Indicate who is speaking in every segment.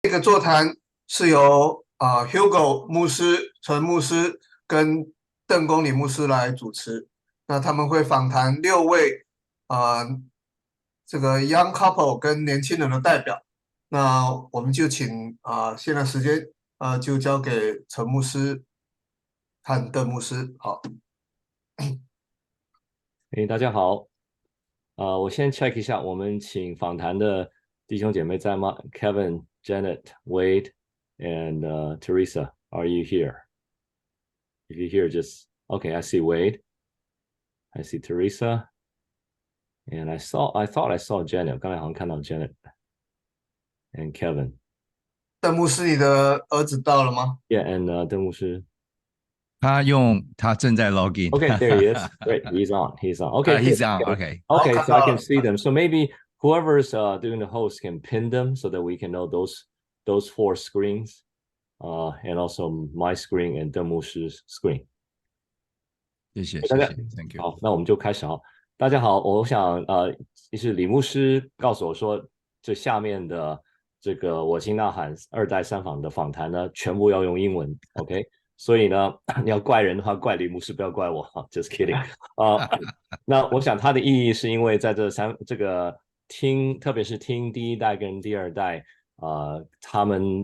Speaker 1: 这个座谈是由Hugo 牧师、陈牧师跟邓公理牧师来主持。那他们会访谈6位这个 young couple 跟年轻人的代表。那我们就请现在时间就交给陈牧师和邓牧师。好，
Speaker 2: 大家好，我先 check 一下，我们请访谈的弟兄姐妹在吗 ？Kevin, Janet, Wade, and Teresa, are you here? If you're here, just okay. I see Wade, I see Teresa, and I thought I saw Janet. 刚才好像看到 Janet and Kevin.
Speaker 1: 邓牧师，你的儿子到了吗？
Speaker 2: Yeah, and 邓牧师。
Speaker 3: 他正在 login.
Speaker 2: Okay, there he is. Great, he's on. Okay,
Speaker 3: he's
Speaker 2: good.
Speaker 3: on. Okay.
Speaker 2: Okay, so I can see them. So maybe whoever's doing the host can pin them so that we can know those 4 screens, and also my screen and 邓牧师 screen.
Speaker 3: 谢谢 Thank you.
Speaker 2: 好，那我们就开始哈。大家好，我想是李牧师告诉我说，这下面的这个我心呐喊2代3访的访谈呢，全部要用英文 ，OK？ 所以呢，你要怪人的话，怪李牧师，不要怪我哈 ，just kidding。那我想它的意义是因为在这个特别是听第一代跟第2代他们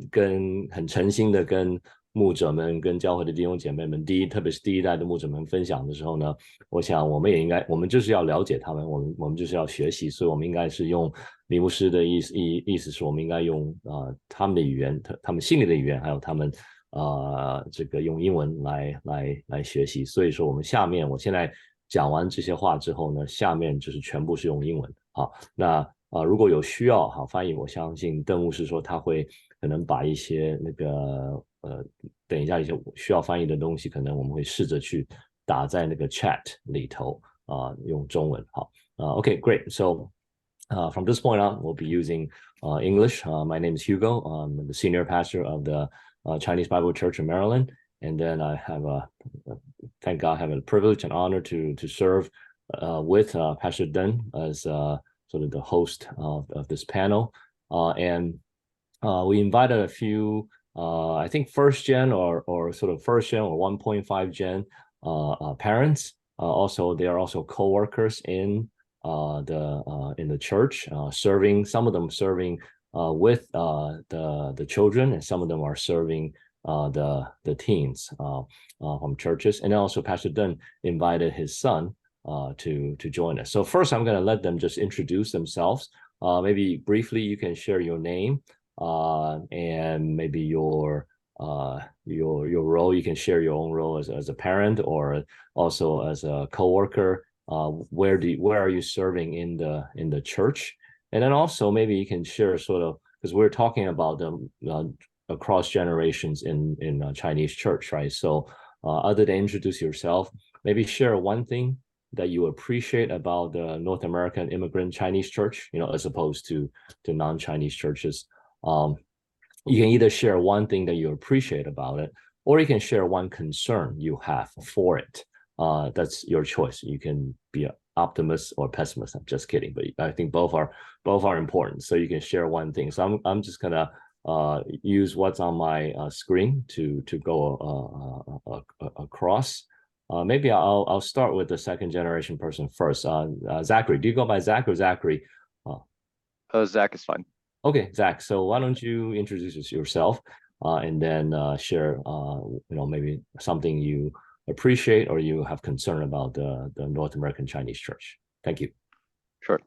Speaker 2: 很诚心的跟牧者们跟教会的弟兄姐妹们，特别是第一代的牧者们分享的时候呢，我想我们就是要了解他们，我们就是要学习，所以我们应该是用李牧师的意思是我们应该用他们的语言，他们心里的语言，还有他们这个用英文来学习。所以说我现在讲完这些话之后呢，下面就是全部是用英文。好，那如果有需要翻译，我相信邓牧师说他会可能把一些那个等一下一些需要翻译的东西，可能我们会试着去打在那个 chat 里头用中文。好，okay, great. So from this point on, we'll be using English. My name is Hugo. I'm the senior pastor of the Chinese Bible Church in Maryland, and then I have thank God, I have a privilege and honor to serve with Pastor Deng as sort of the host of this panel. And we invited a few, I think first gen or sort of first gen or 1.5 gen parents. Also, they are also co-workers in the church, some of them serving with the children, and some of them are serving the teens from churches. And also Pastor Deng invited his son to join us. So first I'm going to let them just introduce themselves. Maybe briefly you can share your name and maybe your role. You can share your own role as a parent or also as a co-worker. Where are you serving in the church? And then also maybe you can share sort of, because we're talking about them across generations in Chinese church, right? So other than introduce yourself, maybe share one thing that you appreciate about the North American immigrant Chinese church, as opposed to non-Chinese churches. You can either share one thing that you appreciate about it, or you can share one concern you have for it. That's your choice. You can be an optimist or pessimist. I'm just kidding, but I think both are important. So you can share one thing. So I'm just gonna use what's on my screen to go across. Maybe I'll start with the second generation person first. Zachary, do you go by Zach or Zachary?
Speaker 4: Zach is fine.
Speaker 2: Okay, Zach. So why don't you introduce yourself and then share, maybe something you appreciate or you have concern about the North American Chinese church. Thank you.
Speaker 4: Sure.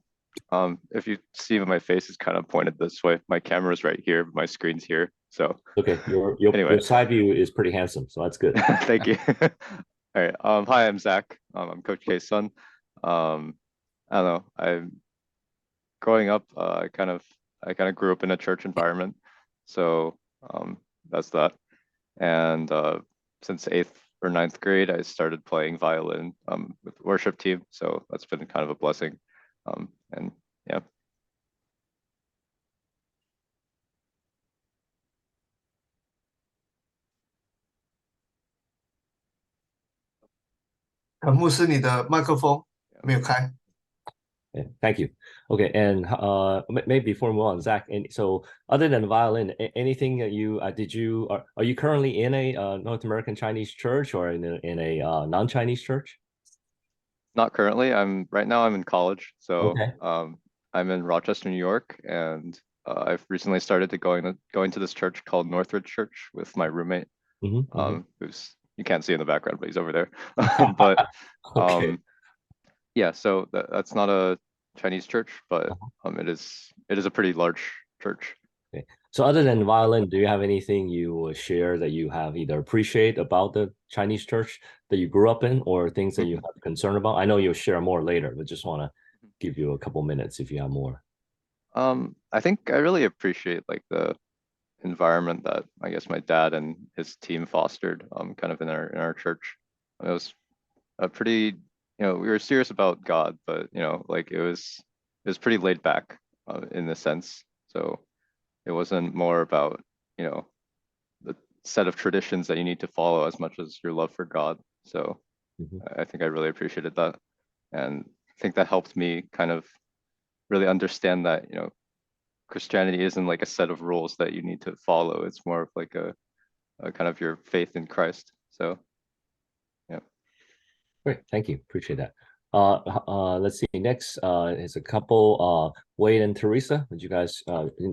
Speaker 4: If you see my face is kind of pointed this way, my camera's right here, my screen's here. So
Speaker 2: okay,
Speaker 4: anyway.
Speaker 2: Your side view is pretty handsome, so that's good.
Speaker 4: Thank you. All right. Hi, I'm Zach. I'm Coach K's son. I don't know. I'm growing up. I kind of grew up in a church environment, so that's that. And since 8th or 9th grade, I started playing violin with the worship team. So that's been kind of a blessing. And yeah.
Speaker 1: 牧师，你的麦克风没有开。
Speaker 2: Okay, thank you. Okay, and maybe before we move on, Zach, and so other than violin, anything that you are you currently in a North American Chinese church or in a non-Chinese church?
Speaker 4: Not currently. Right now I'm in college, so
Speaker 2: Okay.
Speaker 4: I'm in Rochester, New York, and I've recently started to going to this church called Northridge Church with my roommate, who's you can't see in the background, but he's over there. But
Speaker 2: Okay.
Speaker 4: yeah, so that's not a Chinese church, but it is a pretty large church.
Speaker 2: Okay. So other than violin, do you have anything you will share that you have either appreciate about the Chinese church that you grew up in, or things that you have concern about? I know you'll share more later, but just want to give you a couple minutes if you have more.
Speaker 4: I think I really appreciate like the environment that I guess my dad and his team fostered kind of in our church. It was a pretty, we were serious about God, but like it was pretty laid back in the sense. So it wasn't more about the set of traditions that you need to follow as much as your love for God. So I think I really appreciated that, and I think that helped me kind of really understand that Christianity isn't like a set of rules that you need to follow. It's more of like a kind of your faith in Christ. So yeah.
Speaker 2: Great, thank you, appreciate that. Let's see, next is a couple, Wade and Teresa. Would you guys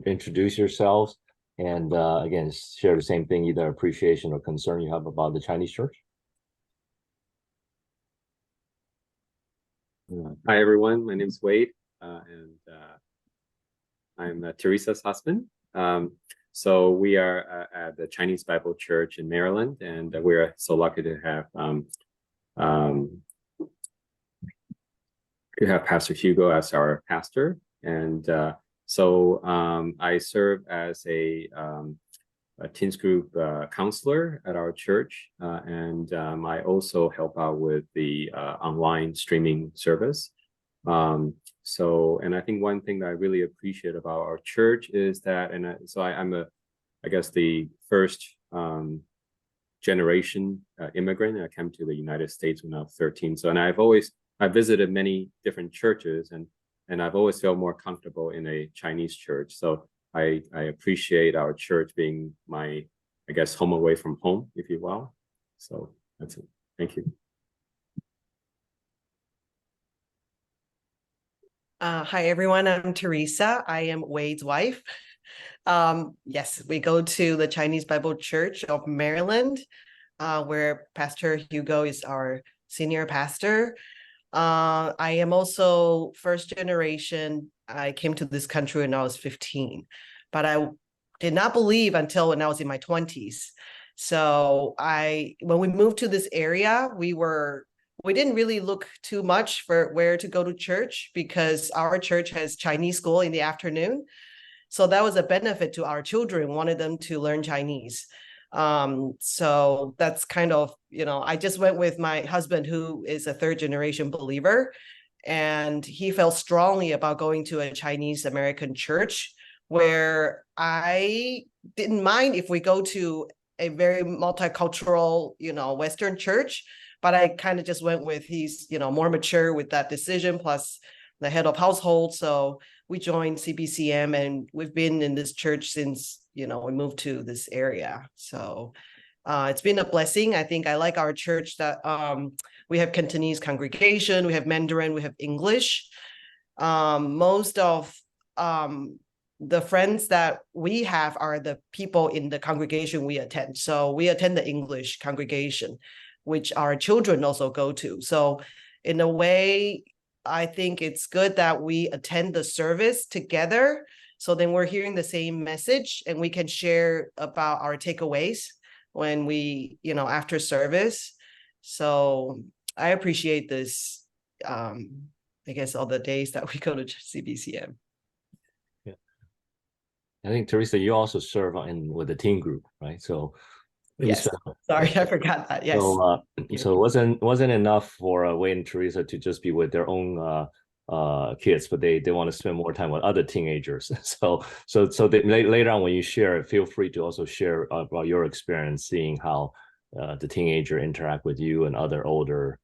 Speaker 2: introduce yourselves and again share the same thing, either appreciation or concern you have about the Chinese church?
Speaker 5: Hi everyone, my name is Wade, and I'm Teresa's husband. So we are at the Chinese Bible Church in Maryland, and we're so lucky to have Pastor Hugo as our pastor. And so I serve as a teens group counselor at our church, and I also help out with the online streaming service. And I think one thing that I really appreciate about our church is that, I'm I guess the first generation immigrant. I came to the United States when I was 13. So, and I visited many different churches, and I've always felt more comfortable in a Chinese church. So I appreciate our church being my, I guess, home away from home, if you will. So that's it. Thank you.
Speaker 6: Hi, everyone. I'm Teresa. I am Wade's wife. Yes, we go to the Chinese Bible Church of Maryland, where Pastor Hugo is our senior pastor. I am also first generation. I came to this country when I was 15, but I did not believe until when I was in my 20s. So when we moved to this area, we didn't really look too much for where to go to church, because our church has Chinese school in the afternoon. So that was a benefit to our children, wanted them to learn Chinese. So that's kind of, I just went with my husband, who is a third generation believer, and he felt strongly about going to a Chinese American church, where I didn't mind if we go to a very multicultural, Western church. But I kind of just went with he's, more mature with that decision, plus the head of household. So we joined CBCM, and we've been in this church since, we moved to this area. So it's been a blessing. I think I like our church that we have Cantonese congregation, we have Mandarin, we have English. Most of the friends that we have are the people in the congregation we attend. So we attend the English congregation, which our children also go to. So in a way, I think it's good that we attend the service together. So then we're hearing the same message, and we can share about our takeaways when we, after service. So I appreciate this, I guess, all the days that we go to CBCM.
Speaker 2: Yeah. I think, Teresa, you also serve with the teen group, right? So
Speaker 6: yes. Sorry, I forgot that. Yes.
Speaker 2: So it wasn't enough for Wade and Teresa to just be with their own kids, but they want to spend more time with other teenagers. So later on when you share, feel free to also share about your experience, seeing how the teenager interact with you and other older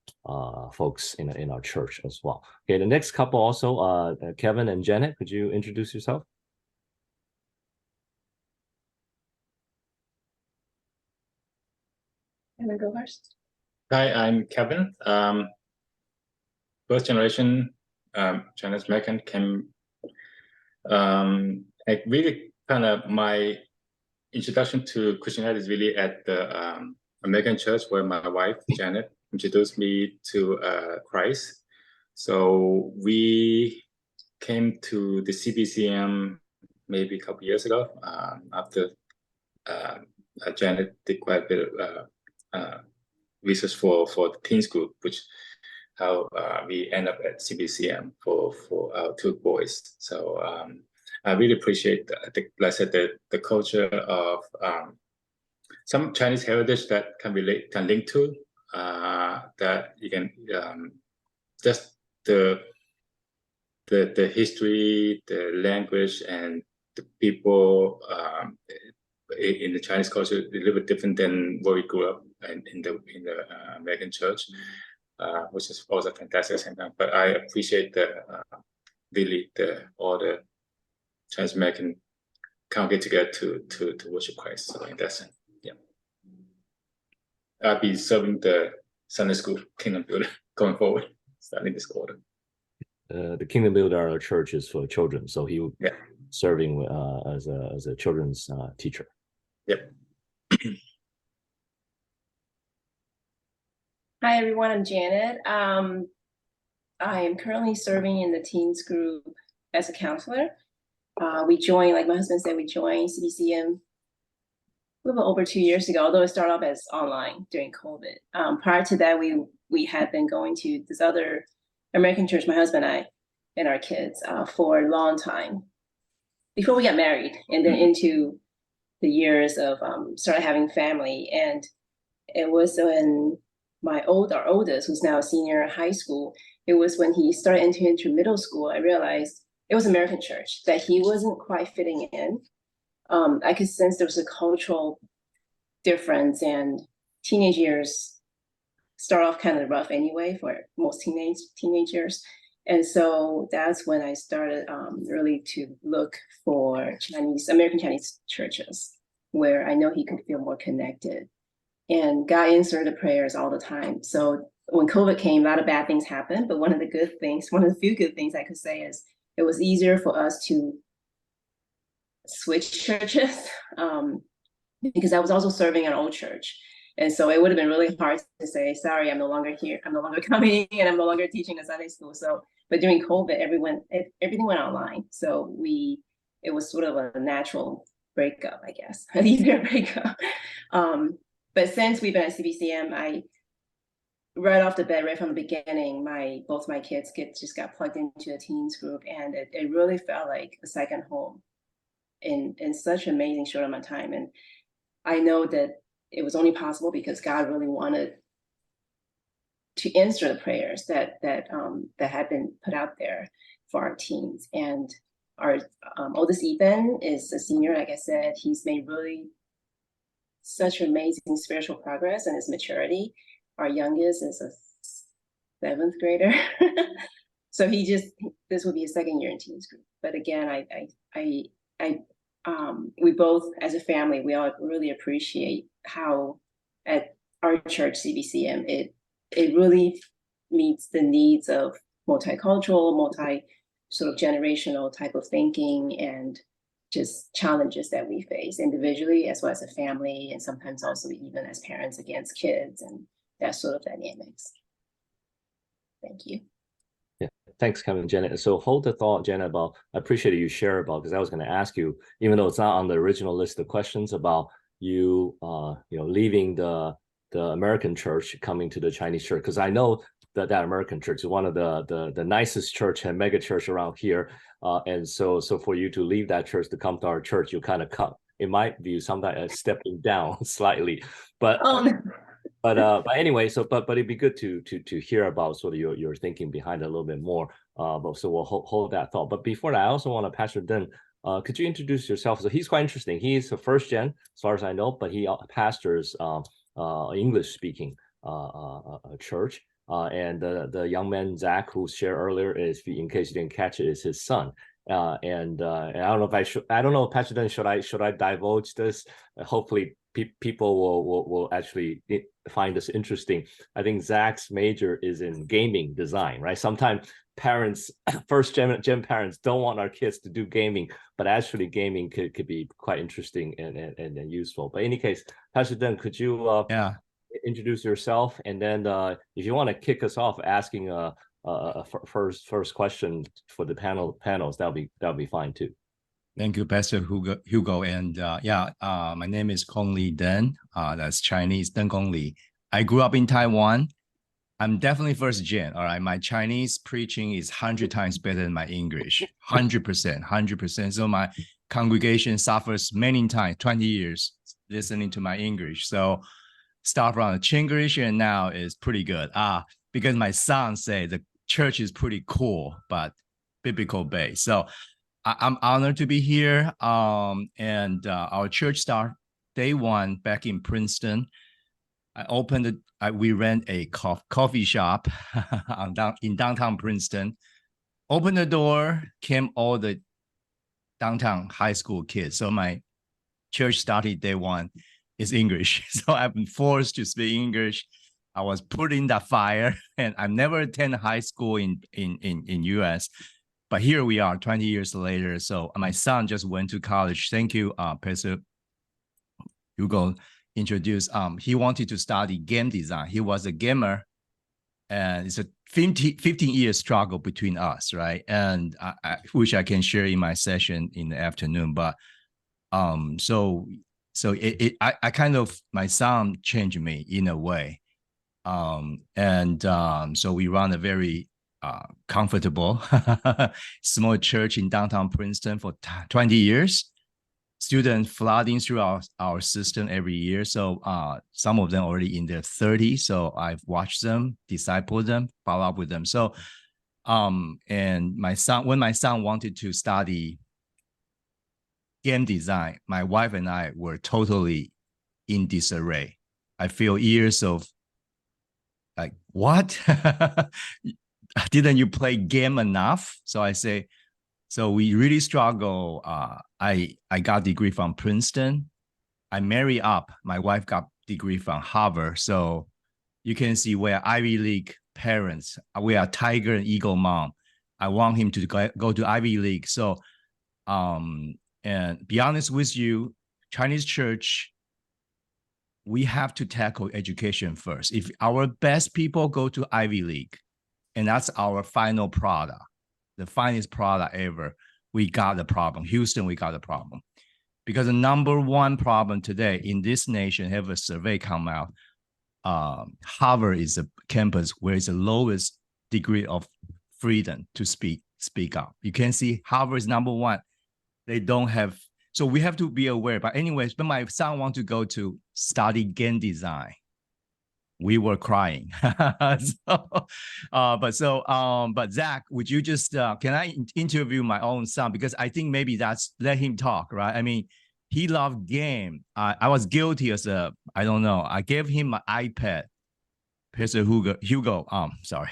Speaker 2: folks in our church as well. Okay, the next couple also, Kevin and Janet, could you introduce yourself?
Speaker 7: Can I go first? Hi, I'm Kevin. First generation Chinese American came. I really kind of my introduction to Christianity is really at the American church where my wife Janet introduced me to Christ. So we came to the CBCM maybe a couple years ago after Janet did quite a bit of research for the teens group, which how we end up at CBCM for our two boys. So I really appreciate, like I said, the culture of some Chinese heritage that can link to that you can just the history, the language, and the people in the Chinese culture a little bit different than where we grew up in the American church, which is also fantastic at the same time. But I appreciate really all the Chinese American congregate together to worship Christ. So in that sense, yeah. I'll be serving the Sunday school Kingdom Builder going forward, starting this quarter.
Speaker 2: The Kingdom Builder church is for children, so he will be serving as a children's teacher.
Speaker 7: Yep.
Speaker 8: Hi everyone, I'm Janet. I am currently serving in the teens group as a counselor. We joined, like my husband said, we joined CBCM a little over 2 years ago, although it started off as online during COVID. Prior to that, we had been going to this other American church, my husband and I, and our kids for a long time before we got married, and then into the years of started having family. And it was when our oldest, who's now a senior in high school, it was when he started entering into middle school, I realized it was American church, that he wasn't quite fitting in. I could sense there was a cultural difference, and teenage years start off kind of rough anyway for most teenagers. And so that's when I started really to look for American Chinese churches where I know he could feel more connected. And God answered the prayers all the time. So when COVID came, a lot of bad things happened, but one of the few good things I could say is it was easier for us to switch churches because I was also serving an old church. And so it would have been really hard to say, sorry, I'm no longer here, I'm no longer coming, and I'm no longer teaching in Sunday school. So, but during COVID, everything went online. So it was sort of a natural breakup, I guess, an easier breakup. But since we've been at CBCM, right off the bat, right from the beginning, both my kids just got plugged into a teens group, and it really felt like a second home in such an amazing short amount of time. And I know that it was only possible because God really wanted to answer the prayers that had been put out there for our teens. And our oldest Ethan is a senior, like I said. He's made really such amazing spiritual progress in his maturity. Our youngest is a 7th grader. So this will be his 2nd year in teens group. But again, we both, as a family, we all really appreciate how at our church, CBCM, it really meets the needs of multicultural, sort of generational type of thinking and just challenges that we face individually as well as a family, and sometimes also even as parents against kids and that sort of dynamics. Thank you.
Speaker 2: Yeah, thanks, Kevin and Janet. So hold the thought, Janet, I appreciate you share about, because I was going to ask you, even though it's not on the original list of questions, about you leaving the American church, coming to the Chinese church, because I know that American church is one of the nicest church and mega church around here, and so for you to leave that church to come to our church, you kind of cut, in my view, sometimes stepping down slightly, but anyway, but it'd be good to hear about sort of your thinking behind it a little bit more. So we'll hold that thought. But before that, I also want to, Pastor Deng, could you introduce yourself? So he's quite interesting. He's a first gen, as far as I know, but he pastors English-speaking church. And the young man, Zach, who shared earlier, is, in case you didn't catch it, is his son. And I don't know if I don't know, Pastor Dunn, should I divulge this? Hopefully people will actually find this interesting. I think Zach's major is in gaming design, right? Sometimes parents, first gen parents, don't want our kids to do gaming, but actually gaming could be quite interesting and useful. But in any case, Pastor Dunn, could you introduce yourself, and then if you want to kick us off asking a first question for the panels, that'll be fine too.
Speaker 3: Thank you, Pastor Hugo. And my name is Kong Li Deng. That's Chinese, Deng Kong Li. I grew up in Taiwan. I'm definitely first gen. All right, my Chinese preaching is 100 times better than my English. 100%. So my congregation suffers many times, 20 years listening to my English. So start from the Chinglish and now is pretty good. Because my son say the church is pretty cool, but biblical based. So I'm honored to be here. And our church started day one back in Princeton. We ran a coffee shop in downtown Princeton. Opened the door, came all the downtown high school kids. So my church started day one is English. So I've been forced to speak English. I was put in that fire, and I've never attended high school in US. But here we are 20 years later. So my son just went to college. Thank you, Pastor Hugo introduced. He wanted to study game design. He was a gamer, and it's a 15-year struggle between us, right? And I wish I can share in my session in the afternoon. But so I kind of, my son changed me in a way. So we run a very comfortable small church in downtown Princeton for 20 years. Students flooding through our system every year. So some of them already in their 30s. So I've watched them, disciple them, follow up with them. So and when my son wanted to study game design, my wife and I were totally in disarray. I feel years of like, what? Didn't you play game enough? So I say, so we really struggle. I got a degree from Princeton. I married up. My wife got degree from Harvard. So you can see we're Ivy League parents. We are Tiger and Eagle mom. I want him to go to Ivy League. So, and be honest with you, Chinese church, we have to tackle education first. If our best people go to Ivy League, and that's our final product, the finest product ever, we got the problem. Houston, we got the problem. Because the number one problem today in this nation, have a survey come out, Harvard is a campus where it's the lowest degree of freedom to speak up. You can see Harvard is number one. They don't have, so we have to be aware. But anyways, when my son wants to go to study game design, we were crying. But Zach, would you just, can I interview my own son? Because I think maybe that's, let him talk, right? I mean, he loved game. I was guilty as a, I don't know. I gave him an iPad. Pastor Hugo, sorry.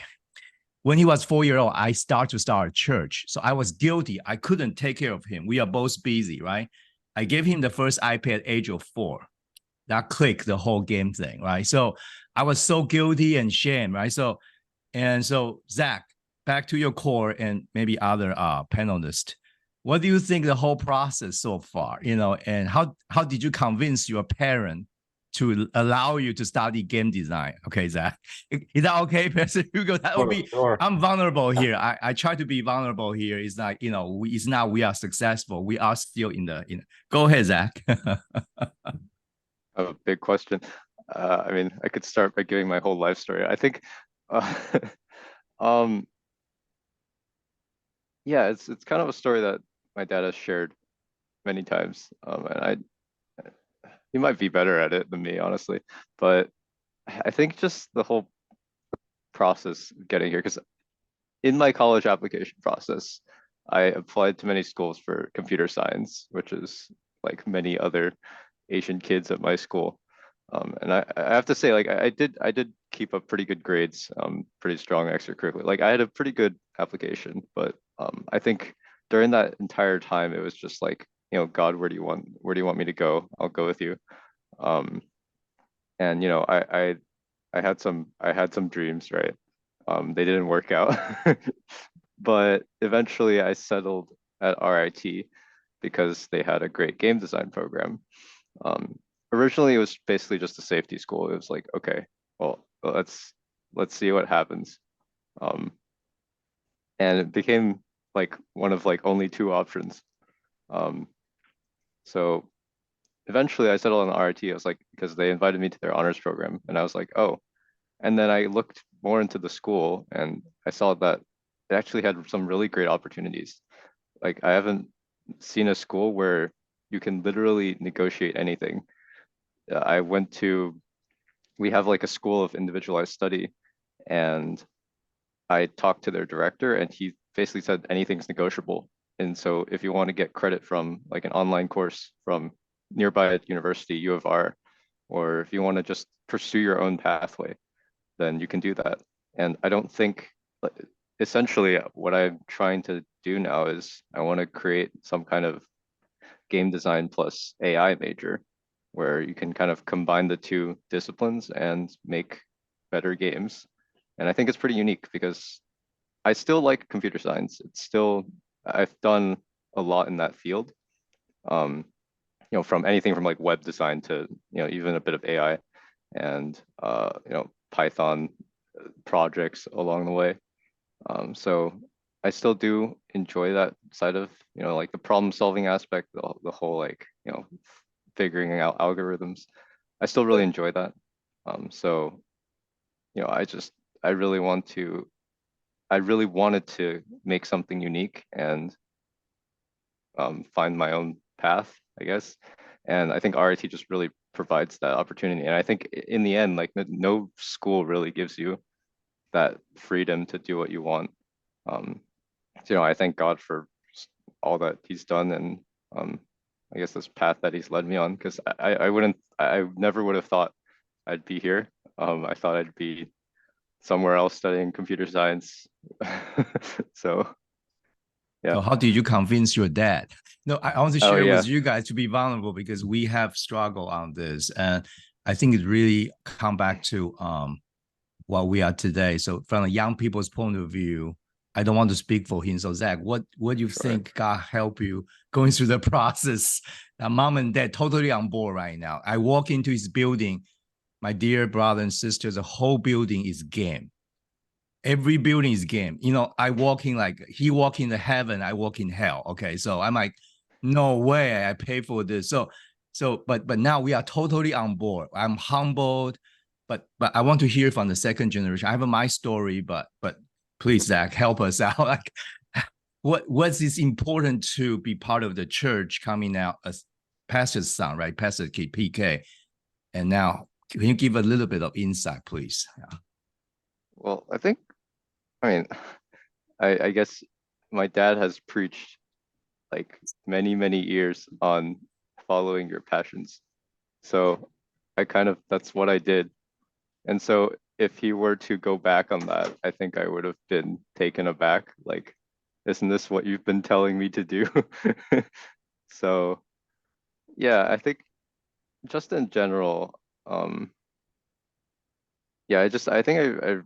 Speaker 3: When he was 4 years old, I started to start a church. So I was guilty. I couldn't take care of him. We are both busy, right? I gave him the first iPad at age of 4. That clicked the whole game thing, right? So I was so guilty and shame, right? So Zach, back to your core and maybe other panelists. What do you think the whole process so far, and how did you convince your parent to allow you to study game design? Okay, Zach, is that okay, Pastor Hugo? That would be, sure. I'm vulnerable here. I try to be vulnerable here. It's like, it's not we are successful. We are still in the, Go ahead, Zach.
Speaker 4: A big question. I mean, I could start by giving my whole life story. I think, yeah, it's kind of a story that my dad has shared many times, and he might be better at it than me, honestly. But I think just the whole process of getting here, because in my college application process, I applied to many schools for computer science, which is like many other Asian kids at my school. And I have to say, like, I did keep up pretty good grades, pretty strong extracurricular. Like, I had a pretty good application, but I think during that entire time, it was just like, God, where do you want me to go? I'll go with you. And I had some dreams, right? They didn't work out, but eventually I settled at RIT because they had a great game design program. Originally, it was basically just a safety school. It was like, okay, well, let's see what happens. And it became like one of like only two options. So eventually I settled on RIT. I was like, because they invited me to their honors program, and I was like, oh. And then I looked more into the school, and I saw that it actually had some really great opportunities. Like, I haven't seen a school where you can literally negotiate anything. We have like a school of individualized study, and I talked to their director, and he basically said anything's negotiable. And so if you want to get credit from like an online course from nearby university, U of R, or if you want to just pursue your own pathway, then you can do that. And I don't think, essentially what I'm trying to do now is I want to create some kind of game design plus AI major where you can kind of combine the two disciplines and make better games. And I think it's pretty unique because I still like computer science. I've done a lot in that field. From anything from like web design to, even a bit of AI and, Python projects along the way. So I still do enjoy that side of, like the problem solving aspect, the whole like, figuring out algorithms. I still really enjoy that. So, I really wanted to make something unique and find my own path, I guess. And I think RIT just really provides that opportunity. And I think in the end, like no school really gives you that freedom to do what you want. I thank God for all that he's done, and I guess this path that he's led me on, because I never would have thought I'd be here. I thought I'd be somewhere else studying computer science. So yeah.
Speaker 3: So how did you convince your dad? No, I want to share
Speaker 4: yeah.
Speaker 3: with you guys to be vulnerable, because we have struggled on this, and I think it really come back to what we are today. So from a young people's point of view, I don't want to speak for him. So Zach, what do you think God help you going through the process? Mom and dad totally on board right now. I walk into his building, my dear brother and sister, the whole building is game. Every building is game. I walk in like he walk in the heaven, I walk in hell. Okay, so I'm like, no way, I pay for this. But now we are totally on board. I'm humbled, but I want to hear from the second generation. I have my story, but please, Zach, help us out. Like, what's this important to be part of the church coming out as pastor's son, right? Pastor PK. And now, can you give a little bit of insight, please? Yeah.
Speaker 4: Well, I guess my dad has preached like many, many years on following your passions. So that's what I did. And so if he were to go back on that, I think I would have been taken aback. Like, isn't this what you've been telling me to do? So yeah, I think just in general, I think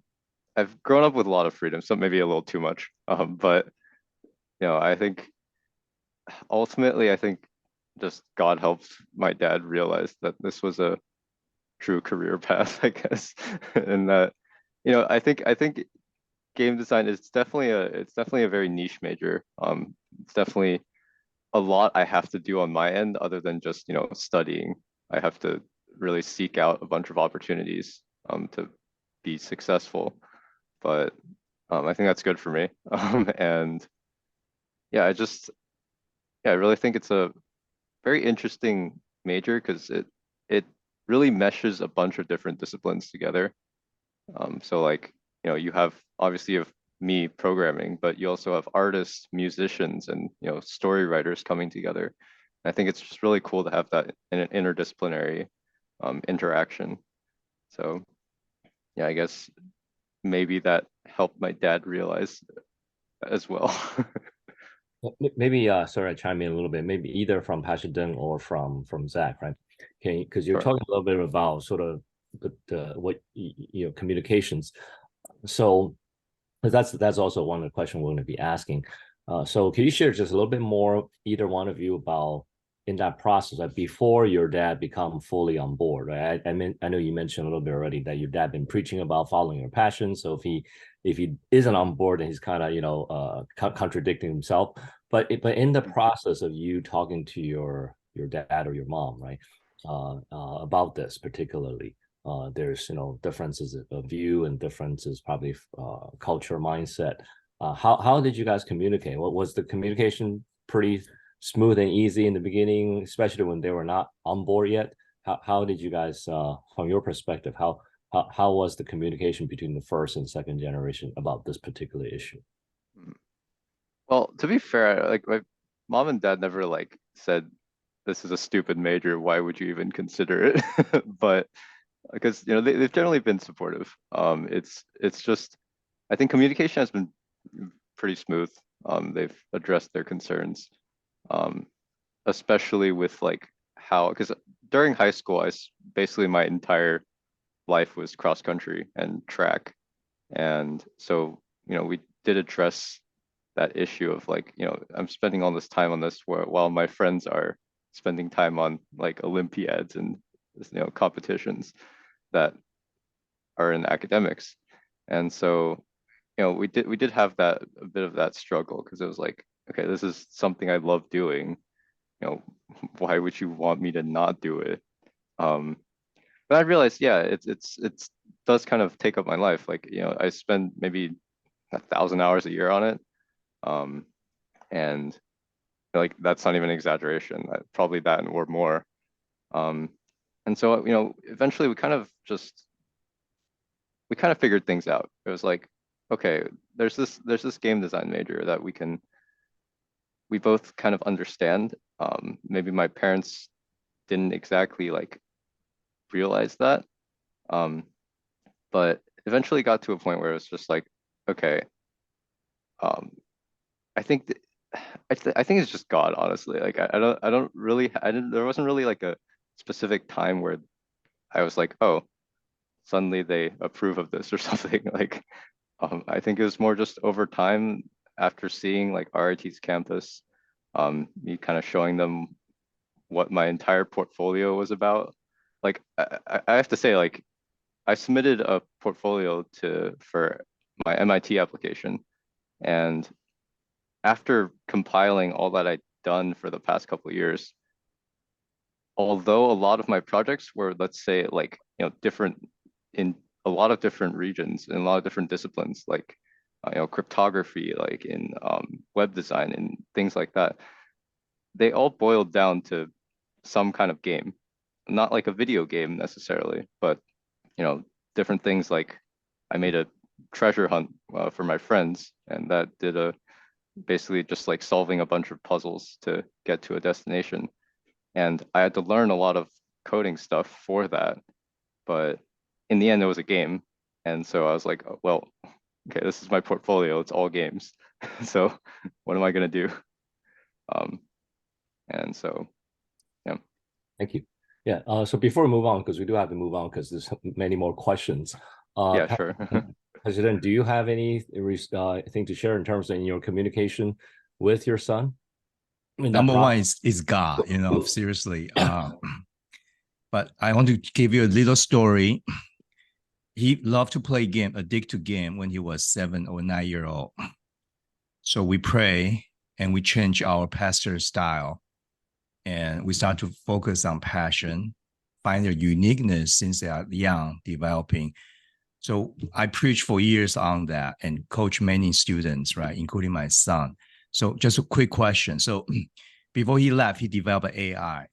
Speaker 4: I've grown up with a lot of freedom, so maybe a little too much. But I think ultimately, just God helped my dad realize that this was a true career path, I guess, and that I think game design is definitely a very niche major. It's definitely a lot I have to do on my end other than just studying. I have to really seek out a bunch of opportunities to be successful. But I think that's good for me. And yeah, I really think it's a very interesting major because it really meshes a bunch of different disciplines together. So like, you have obviously of me programming, but you also have artists, musicians, and story writers coming together. I think it's just really cool to have that in an interdisciplinary interaction. So yeah, I guess maybe that helped my dad realize as well.
Speaker 2: Maybe sorry, I chime in a little bit. Maybe either from Pastor Deng or from Zach, right? Okay, because you're talking a little bit about sort of the what you know, communications. So that's also one of the questions we're going to be asking. So can you share just a little bit more, either one of you, about in that process, like before your dad become fully on board, right? I mean, I know you mentioned a little bit already that your dad been preaching about following your passion. So if he isn't on board, and he's kind of, you know, contradicting himself, but in the process of you talking to your dad or your mom, right, about this particularly, there's, you know, differences of view and differences probably culture mindset. How did you guys communicate? What was the communication pretty smooth and easy in the beginning, especially when they were not on board yet? How did you guys, from your perspective, how was the communication between the first and second generation about this particular issue?
Speaker 4: Well, to be fair, like my mom and dad never like said, this is a stupid major, why would you even consider it? But because, you know, they've generally been supportive. It's just, I think communication has been pretty smooth. They've addressed their concerns, especially with like how, because during high school, basically my entire life was cross country and track. And so, you know, we did address that issue of like, you know, I'm spending all this time on this while my friends are spending time on like Olympiads and, you know, competitions that are in academics. And so, you know, we did have a bit of that struggle, because it was like, okay, this is something I love doing, you know, why would you want me to not do it? But I realized, yeah, it does kind of take up my life. Like, you know, I spend maybe 1,000 hours a year on it. And like, that's not even an exaggeration, probably that or more. And so, you know, eventually we kind of figured things out. It was like, okay, there's this game design major that we both kind of understand. Maybe my parents didn't exactly like realize that, but eventually got to a point where it was just like, okay, I think it's just God, honestly. Like there wasn't really like a specific time where I was like, oh, suddenly they approve of this or something. Like, I think it was more just over time, after seeing like RIT's campus, me kind of showing them what my entire portfolio was about. Like, I have to say, like, I submitted a portfolio for my MIT application, and after compiling all that I'd done for the past couple of years, although a lot of my projects were, let's say, like, you know, different in a lot of different regions and a lot of different disciplines, like, you know, cryptography, like in web design and things like that, they all boiled down to some kind of game, not like a video game necessarily, but, you know, different things. Like, I made a treasure hunt for my friends, and that did basically just like solving a bunch of puzzles to get to a destination. And I had to learn a lot of coding stuff for that, but in the end it was a game. And so I was like, oh, well, okay, this is my portfolio, it's all games. So what am I going to do? And so, yeah.
Speaker 2: Thank you. Yeah. So before we move on, because we do have to move on because there's many more questions.
Speaker 4: Yeah, sure.
Speaker 2: President, do you have anything to share in terms of your communication with your son?
Speaker 3: Number one is God, you know, seriously. But I want to give you a little story. He loved to play game, addicted to game when he was 7 or 9 years old. So we pray and we change our pastor style, and we start to focus on passion, find their uniqueness since they are young, developing. So I preached for years on that and coach many students, right, including my son. So just a quick question. So before he left, he developed AI,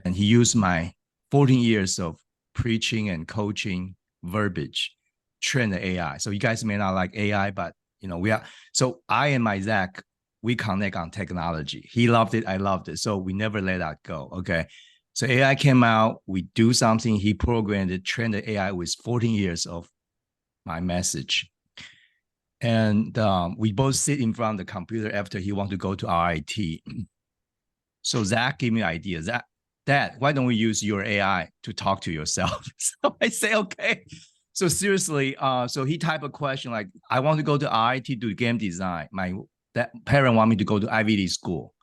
Speaker 3: and he used my 14 years of preaching and coaching verbiage, train the AI. So you guys may not like AI, but you know, so I and my Zach, we connect on technology. He loved it, I loved it. So we never let that go. Okay. So AI came out, we do something, he programmed it, trained the AI with 14 years of my message. And we both sit in front of the computer after he want to go to RIT. So Zach gave me an idea. Dad, why don't we use your AI to talk to yourself? So I say, okay. So seriously, so he typed a question like, I want to go to RIT do game design. That parent want me to go to Ivy League school.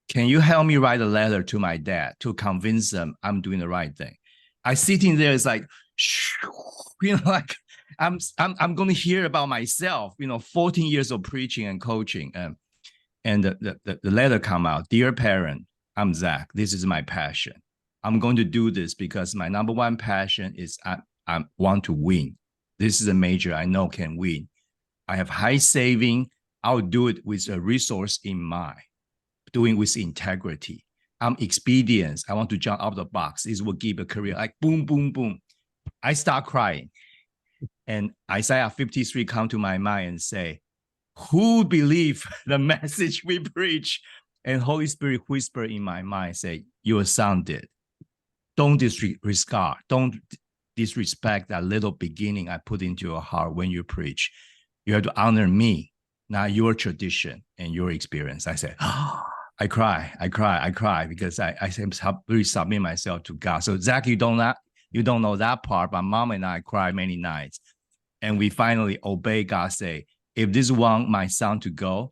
Speaker 3: Can you help me write a letter to my dad to convince them I'm doing the right thing? I sitting there, it's like, like I'm going to hear about myself, 14 years of preaching and coaching. And the letter come out, dear parent, I'm Zach. This is my passion. I'm going to do this because my number one passion is I want to win. This is a major I know can win. I have high saving. I'll do it with a resource in mind, doing with integrity. I'm experienced. I want to jump out of the box. This will give a career like boom, boom, boom. I start crying. And Isaiah 53 come to my mind and say, who believe the message we preach? And Holy Spirit whisper in my mind, say, your son did. Don't disregard. Don't disrespect that little beginning I put into your heart when you preach. You have to honor me, not your tradition and your experience. I said, oh, I cry because I really submit myself to God. So Zach, you don't know that part, but Mom and I cry many nights. And we finally obey God, say, if this want my son to go,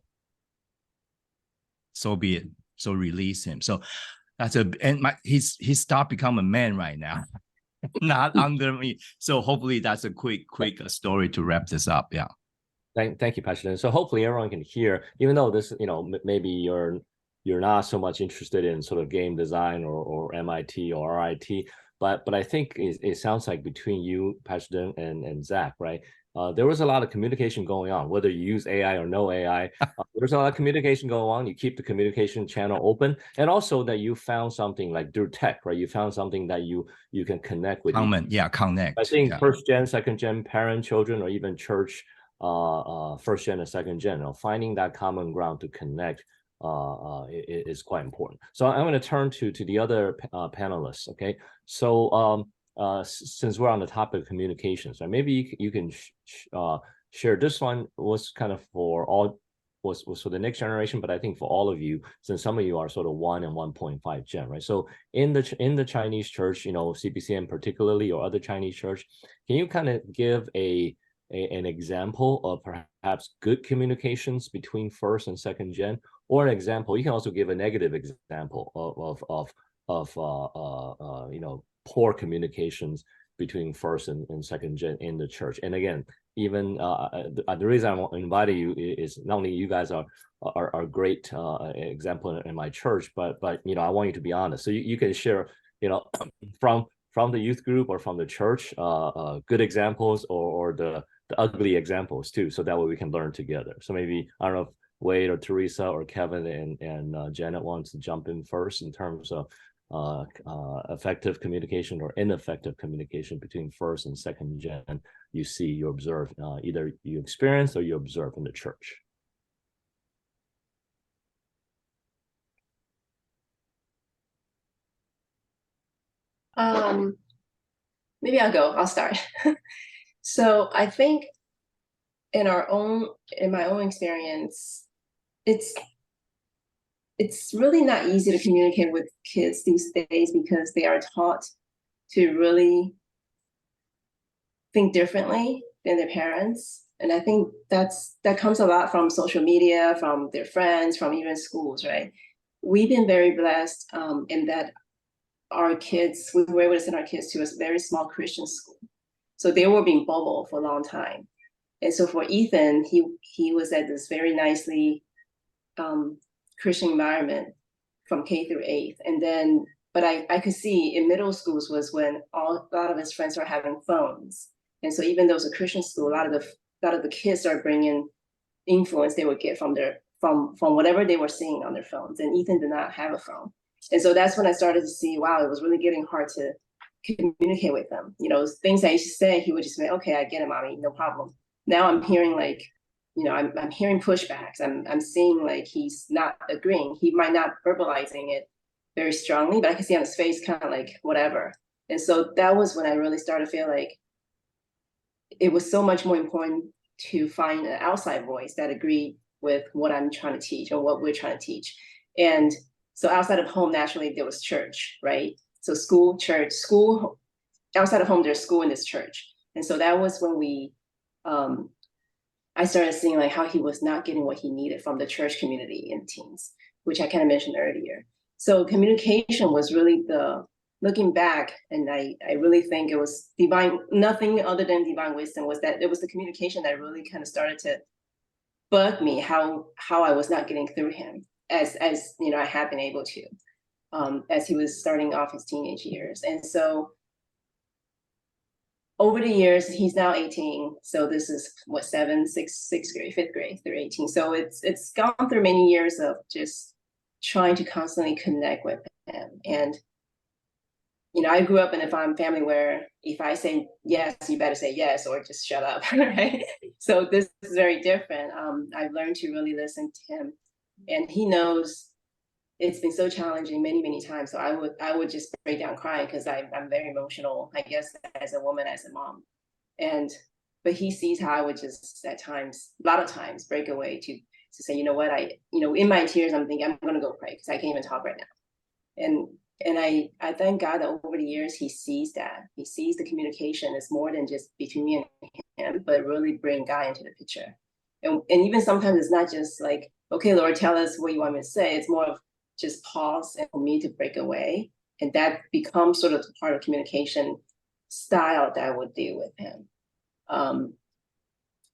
Speaker 3: so be it. So release him. So that's he's stopped become a man right now, not under me. So hopefully that's a quick story to wrap this up. Yeah.
Speaker 2: Thank you, Pastor. So hopefully everyone can hear, even though this, maybe you're not so much interested in sort of game design or MIT or RIT, but I think it sounds like between you, Pastor, and Zach, right? There was a lot of communication going on, whether you use AI or no AI. There's a lot of communication going on. You keep the communication channel open, and also that you found something like through tech, right? You found something that you can connect with.
Speaker 3: Connect.
Speaker 2: I think first gen, second gen, parent, children, or even church, first gen and second gen, finding that common ground to connect is quite important. So I'm going to turn to the other panelists. Okay, so since we're on the topic of communications, right? Maybe you can share. This one was kind of for all, was for the next generation, but I think for all of you, since some of you are sort of 1 and 1.5 gen, right? So in the Chinese church, CBCM particularly, or other Chinese church, can you kind of give an example of perhaps good communications between first and second gen, or an example? You can also give a negative example of poor communications between first and second gen in the church. And again, even the reason I'm inviting you is not only you guys are great example in my church, but I want you to be honest. So you can share, from the youth group or from the church, good examples or the ugly examples too, so that way we can learn together. So maybe, I don't know if Wade or Teresa or Kevin and Janet wants to jump in first in terms of effective communication or ineffective communication between first and second gen you observe, either you experience or you observe in the church.
Speaker 8: Maybe I'll start. So I think in my own experience, it's really not easy to communicate with kids these days because they are taught to really think differently than their parents. And I think that comes a lot from social media, from their friends, from even schools, right? We've been very blessed in that we were able to send our kids to a very small Christian school. So they were being bubbled for a long time. And so for Ethan, he was at this very nicely Christian environment from K through 8th. And then, but I could see in middle schools was when a lot of his friends were having phones. And so even though it was a Christian school, a lot of the kids started bringing influence they would get from whatever they were seeing on their phones. And Ethan did not have a phone. And so that's when I started to see, wow, it was really getting hard to communicate with them. Things I used to say, he would just say, okay, I get it, mommy, no problem. Now I'm hearing I'm hearing pushbacks. I'm seeing he's not agreeing. He might not verbalizing it, very strongly, but I could see on his face kind of like whatever. And so that was when I really started to feel like it was so much more important to find an outside voice that agreed with what I'm trying to teach or what we're trying to teach. And so outside of home, naturally, there was church, right? So school, church, school, outside of home, there's school and there's church. And so that was when I started seeing like how he was not getting what he needed from the church community in teens, which I kind of mentioned earlier. So communication was really looking back, and I really think it was divine, nothing other than divine wisdom, was that it was the communication that really kind of started to bug me, how I was not getting through him as you know, I had been able to, as he was starting off his teenage years. And so over the years, he's now 18. So this is what, sixth grade, fifth grade through 18. So it's gone through many years of just trying to constantly connect with him. And, you know, I grew up in a family where if I say yes, you better say yes, or just shut up, right? So this is very different. I've learned to really listen to him, and he knows it's been so challenging many times. So I would just break down crying because I'm very emotional, I guess, as a woman, as a mom. But he sees how I would just at times, a lot of times, break away to say, you know what, in my tears, I'm thinking I'm gonna go pray because I can't even talk right now. And I thank God that over the years he sees that. He sees the communication is more than just between me and him, but really bring God into the picture. And even sometimes it's not just like, okay, Lord, tell us what you want me to say. It's more of just pause and for me to break away. And that becomes sort of the part of communication style that I would do with him.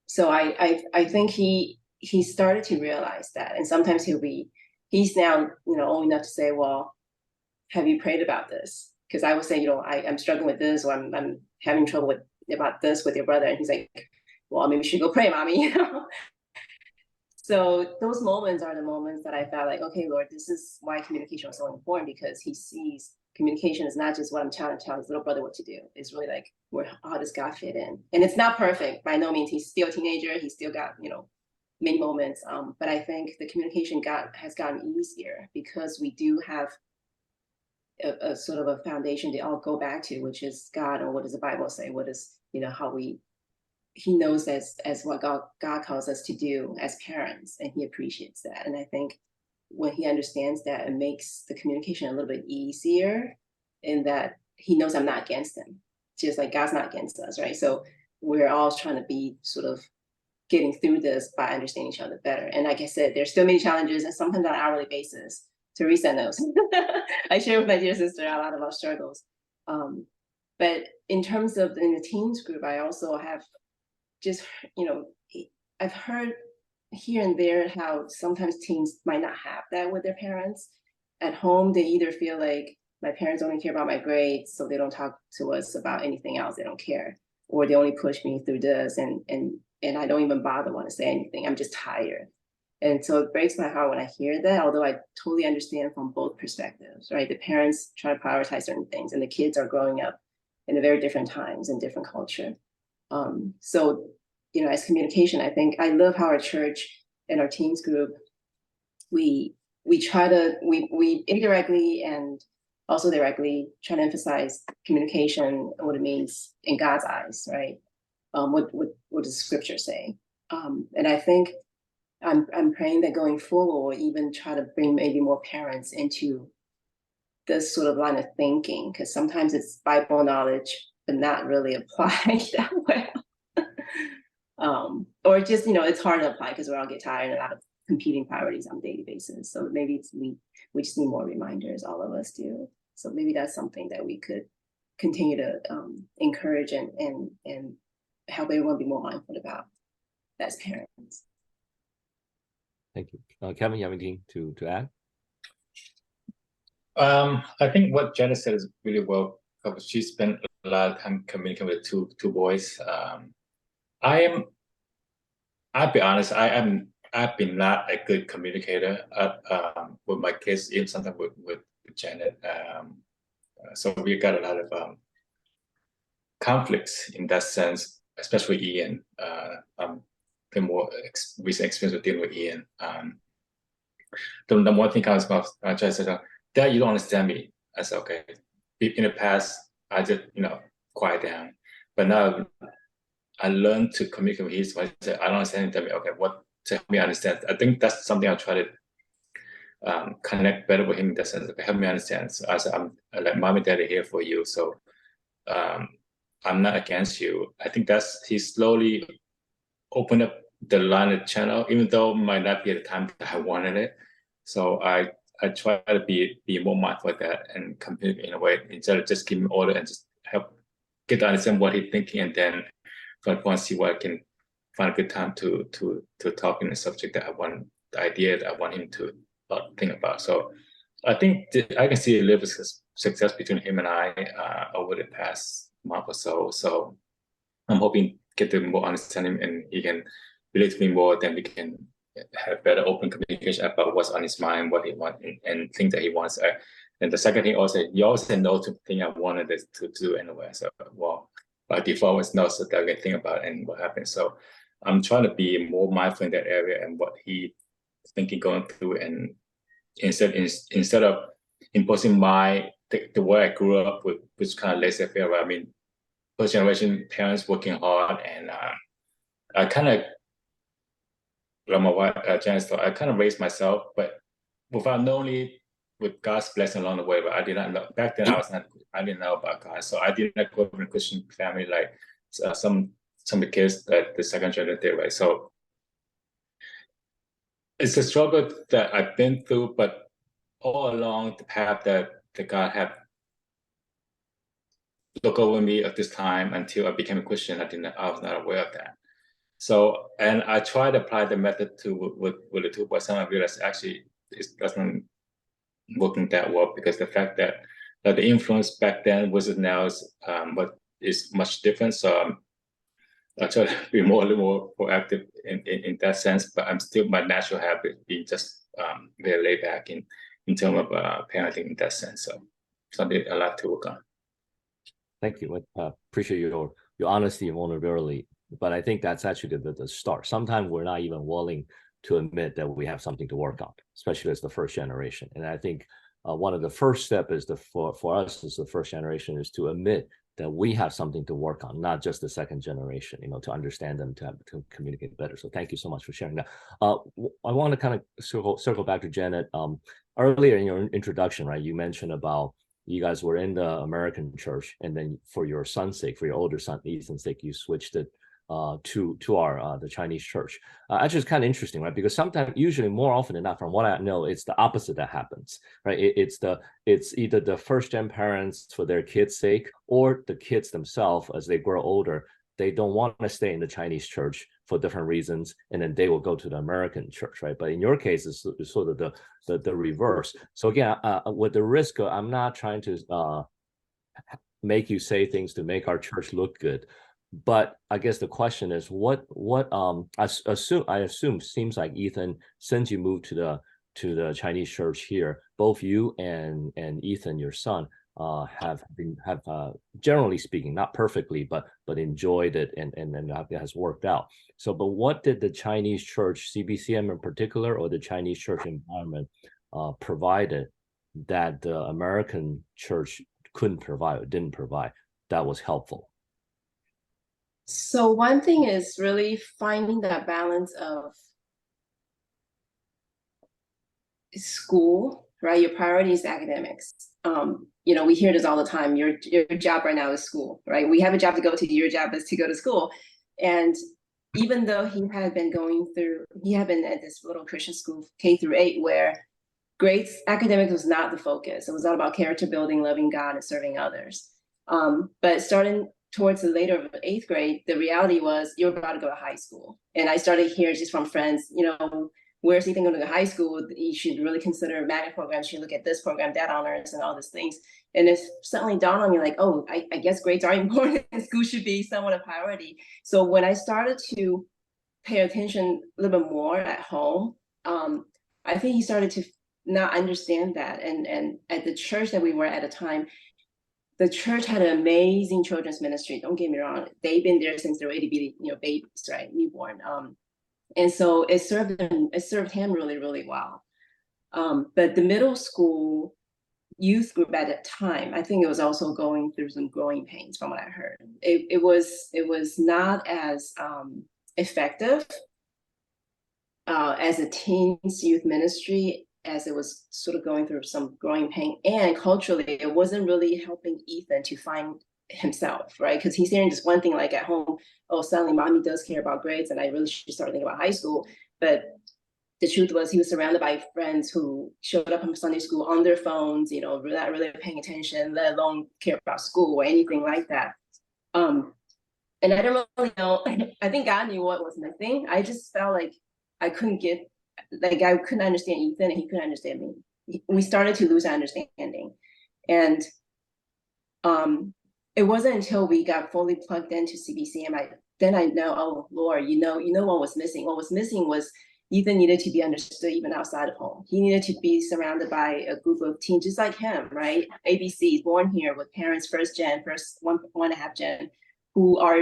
Speaker 8: So I think he started to realize that. And sometimes he's now, you know, old enough to say, well, have you prayed about this? Because I would say, you know, I'm struggling with this, or I'm having trouble about this with your brother. And he's like, well, maybe we should go pray, mommy, you know? So those moments are the moments that I felt like, okay, Lord, this is why communication was so important, because he sees communication is not just what I'm trying to tell his little brother what to do. It's really like, how does God fit in? And it's not perfect by no means. He's still a teenager. He's still got, you know, many moments. But I think the communication has gotten easier because we do have a sort of a foundation they all go back to, which is God, or what does the Bible say? What is, you know, how he knows as what God calls us to do as parents, and he appreciates that. And I think when he understands that, it makes the communication a little bit easier, in that he knows I'm not against him, just like God's not against us, right? So we're all trying to be sort of getting through this by understanding each other better. And like I said, there's still many challenges, and sometimes on an hourly basis. Teresa knows. I share with my dear sister a lot of our struggles. But in terms of in the teens group, I also have just, you know, I've heard here and there how sometimes teens might not have that with their parents. At home, they either feel like my parents only care about my grades, so they don't talk to us about anything else. They don't care, or they only push me through this, and I don't even bother want to say anything. I'm just tired. And so it breaks my heart when I hear that, although I totally understand from both perspectives, right? The parents try to prioritize certain things, and the kids are growing up in a very different times and different culture. So, you know, as communication, I think I love how our church and our teens group, we indirectly and also directly try to emphasize communication and what it means in God's eyes, right? What does Scripture say? And I think I'm praying that going forward, we'll even try to bring maybe more parents into this sort of line of thinking, because sometimes it's Bible knowledge, but not really applied that well. Or just, you know, it's hard to apply because we all get tired and a lot of competing priorities on a daily basis. So maybe we just need more reminders, all of us do. So maybe that's something that we could continue to encourage and help everyone be more mindful about as parents.
Speaker 2: Thank you. Kevin, you have anything to add?
Speaker 7: I think what Jenna said is really well covered. She spent a lot of time communicating with two boys. I'll be honest, I've been not a good communicator with my kids, even sometimes with Janet. So we got a lot of conflicts in that sense, especially Ian. The more recent experience with dealing with Ian. The one thing I was about Jessica, Dad, you don't understand me. I said, okay. In the past, I just, quiet down. But now I learned to communicate with his wife. I said, I don't understand. Tell me, okay, what to help me understand? I think that's something I try to connect better with him in that sense. Okay, help me understand. So I said, I'm like, mom and dad are here for you. So I'm not against you. I think he slowly opened up the line of channel, even though it might not be at the time that I wanted it. So I try to be more mindful of that and communicate in a way instead of just giving order and just help get to understand what he's thinking, and then from the point see what I can find a good time to talk in the subject that I want, the idea that I want him to think about. So I think I can see a little bit of success between him and I over the past month or so. So I'm hoping get to more understanding and he can relate to me more, then we can have better open communication about what's on his mind, what he wants, and things that he wants. And the second thing also, you always said no to the thing I wanted to do anyway. So, well, by default was no, so that I can think about and what happens. So I'm trying to be more mindful in that area and what he thinking going through, and instead of imposing the way I grew up with, which kind of laissez-faire. I mean, first generation parents working hard, and I kind of, like my wife Janice thought, I kind of raised myself, but without knowing, with God's blessing along the way. But I did not know back then. I didn't know about God, so I did not grow up in a Christian family like some of the kids that the second generation did. Right, so it's a struggle that I've been through, but all along the path that God had looked over me at this time until I became a Christian, I was not aware of that. So, and I tried to apply the method with the two, but some of you actually it doesn't working that well, because the fact that the influence back then versus now is much different. So I try to be a little more proactive in that sense, but I'm still my natural habit being just very laid back in terms of parenting in that sense. So something a lot to work on.
Speaker 2: Thank you. Appreciate your honesty and vulnerability. But I think that's actually the start. Sometimes we're not even willing to admit that we have something to work on, especially as the first generation. And I think one of the first steps is for us as the first generation is to admit that we have something to work on, not just the second generation, to understand them, to communicate better. So thank you so much for sharing that. I want to kind of circle back to Janet. Earlier in your introduction, right, you mentioned about you guys were in the American church, and then for your son's sake, for your older son Ethan's sake, you switched it to the Chinese church. Actually, it's kind of interesting, right? Because sometimes, usually more often than not, from what I know, it's the opposite that happens, right? It's either the first gen parents for their kids' sake, or the kids themselves as they grow older, they don't want to stay in the Chinese church for different reasons, and then they will go to the American church, right? But in your case, it's sort of the reverse. So again, with the risk, I'm not trying to make you say things to make our church look good. But I guess the question is, what I assume seems like Ethan, since you moved to the Chinese church here, both you and Ethan, your son, have generally speaking, not perfectly, but enjoyed it, and it has worked out. So, but what did the Chinese church, CBCM in particular, or the Chinese church environment provided that the American church couldn't provide or didn't provide that was helpful?
Speaker 8: So one thing is really finding that balance of school, right? Your priority is academics. We hear this all the time. Your job right now is school, right? We have a job to go to. Your job is to go to school. And even though he had been at this little Christian school, K-8, where grades, academics was not the focus. It was all about character building, loving God, and serving others. But starting towards the later 8th grade, the reality was you're about to go to high school. And I started hearing just from friends, where's Ethan going to high school? You should really consider magnet programs. You should look at this program, that honors, and all these things. And it suddenly dawned on me like, oh, I guess grades are important and school should be somewhat a priority. So when I started to pay attention a little bit more at home, I think he started to not understand that. And at the church that we were at the time, the church had an amazing children's ministry. Don't get me wrong; they've been there since they were itty-bitty, babies, right, newborn. And so it served him really, really well. But the middle school, youth group at that time, I think it was also going through some growing pains from what I heard. It was not as effective as a teens youth ministry, as it was sort of going through some growing pain, and culturally it wasn't really helping Ethan to find himself, right? Because he's hearing just one thing, like at home, oh, suddenly mommy does care about grades and I really should start thinking about high school. But the truth was he was surrounded by friends who showed up from Sunday school on their phones, you know, not really paying attention, let alone care about school or anything like that. And I don't really know, I think God knew what was missing. I just felt like I couldn't understand Ethan and he couldn't understand me. We started to lose our understanding. And it wasn't until we got fully plugged into CBCM, then I know, oh Lord, you know what was missing. What was missing was Ethan needed to be understood even outside of home. He needed to be surrounded by a group of teens just like him, right? ABCs, born here with parents, first 1.5 gen, who are,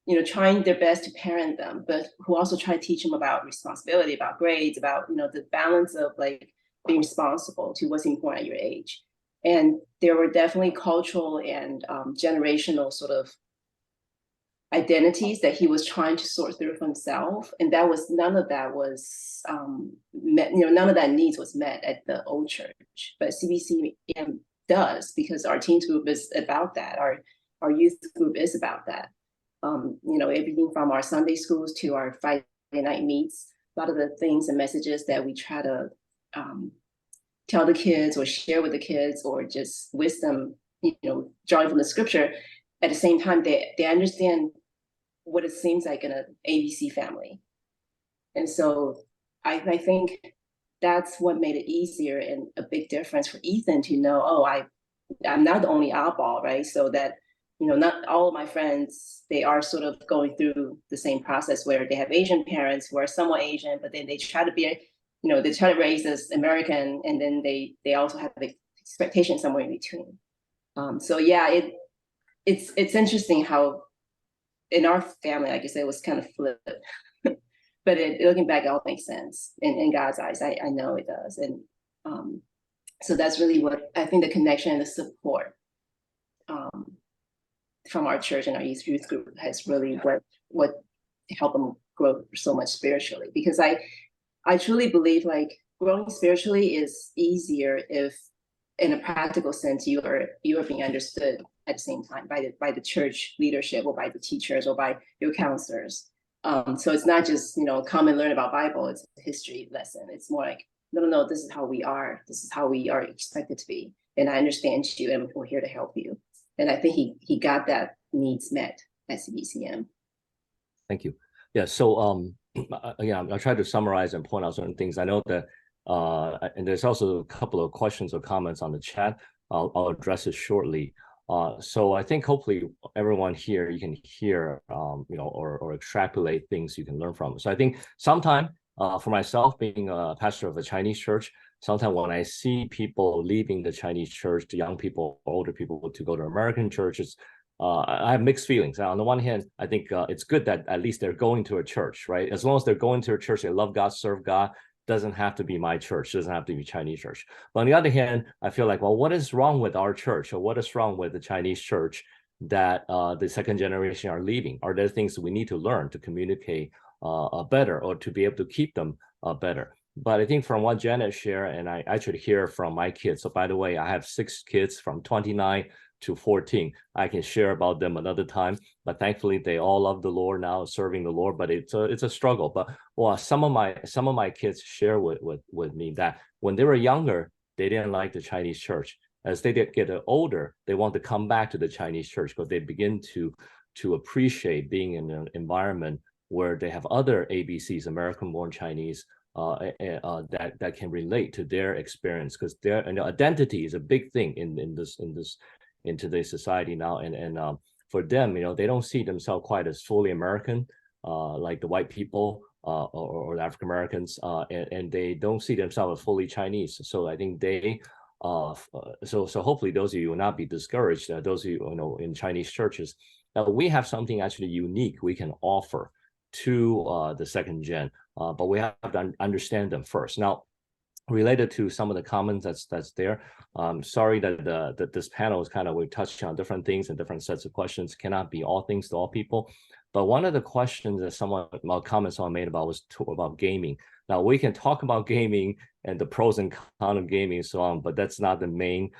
Speaker 8: you know, trying their best to parent them, but who also try to teach them about responsibility, about grades, about, you know, the balance of like being responsible to what's important at your age. And there were definitely cultural and generational sort of identities that he was trying to sort through for himself. And that was, none of that was met, you know, none of that needs was met at the old church. But CBCM does, because our teens group is about that. Our youth group is about that. You know, everything from our Sunday schools to our Friday night meets, a lot of the things and messages that we try to tell the kids or share with the kids, or just wisdom, you know, drawing from the scripture. At the same time, they understand what it seems like in an ABC family. And so I think that's what made it easier and a big difference for Ethan to know, oh, I'm not the only oddball, right? So that, you know, not all of my friends, they are sort of going through the same process where they have Asian parents who are somewhat Asian, but then they try to be, you know, they try to raise us American, and then they also have the expectation somewhere in between. So yeah, it's interesting how in our family, like I said, it was kind of flipped. But looking back, it all makes sense in God's eyes. I know it does. And so that's really what I think the connection and the support from our church and our youth group has really what helped them grow so much spiritually. Because I truly believe like growing spiritually is easier if, in a practical sense, you are being understood at the same time by the church leadership, or by the teachers, or by your counselors. So it's not just, you know, come and learn about Bible. It's a history lesson. It's more like, no, this is how we are. This is how we are expected to be. And I understand you, and we're here to help you. And I think he got that needs met at CBCM.
Speaker 2: Thank you. Yeah. So again, I'll try to summarize and point out certain things. I know that and there's also a couple of questions or comments on the chat. I'll address it shortly. So I think hopefully everyone here, you can hear, you know, or extrapolate things you can learn from. So I think sometime for myself, being a pastor of a Chinese church, sometimes when I see people leaving the Chinese church, the young people, older people, to go to American churches, I have mixed feelings. On the one hand, I think it's good that at least they're going to a church, right? As long as they're going to a church, they love God, serve God. Doesn't have to be my church, doesn't have to be Chinese church. But on the other hand, I feel like, well, what is wrong with our church, or what is wrong with the Chinese church that the second generation are leaving? Are there things we need to learn to communicate better, or to be able to keep them better? But I think from what Janet shared, and I actually hear from my kids. So by the way, I have 6 kids from 29 to 14. I can share about them another time, but thankfully they all love the Lord now, serving the Lord. But it's a struggle. But well, some of my kids share with me that when they were younger, they didn't like the Chinese church. As they get older, they want to come back to the Chinese church, but they begin to appreciate being in an environment where they have other ABCs, American-born Chinese, that can relate to their experience, because their identity is a big thing in today's society now, and for them, you know, they don't see themselves quite as fully American, like the white people or the African Americans, and they don't see themselves as fully Chinese. So I think they, so hopefully those of you will not be discouraged. Those of you, you know, in Chinese churches, we have something actually unique we can offer to the second gen, but we have to understand them first. Now, related to some of the comments that's there. Sorry that this panel is we touched on different things and different sets of questions. Cannot be all things to all people. But one of the questions that comments someone made about was about gaming. Now we can talk about gaming and the pros and cons of gaming and so on, but that's not the main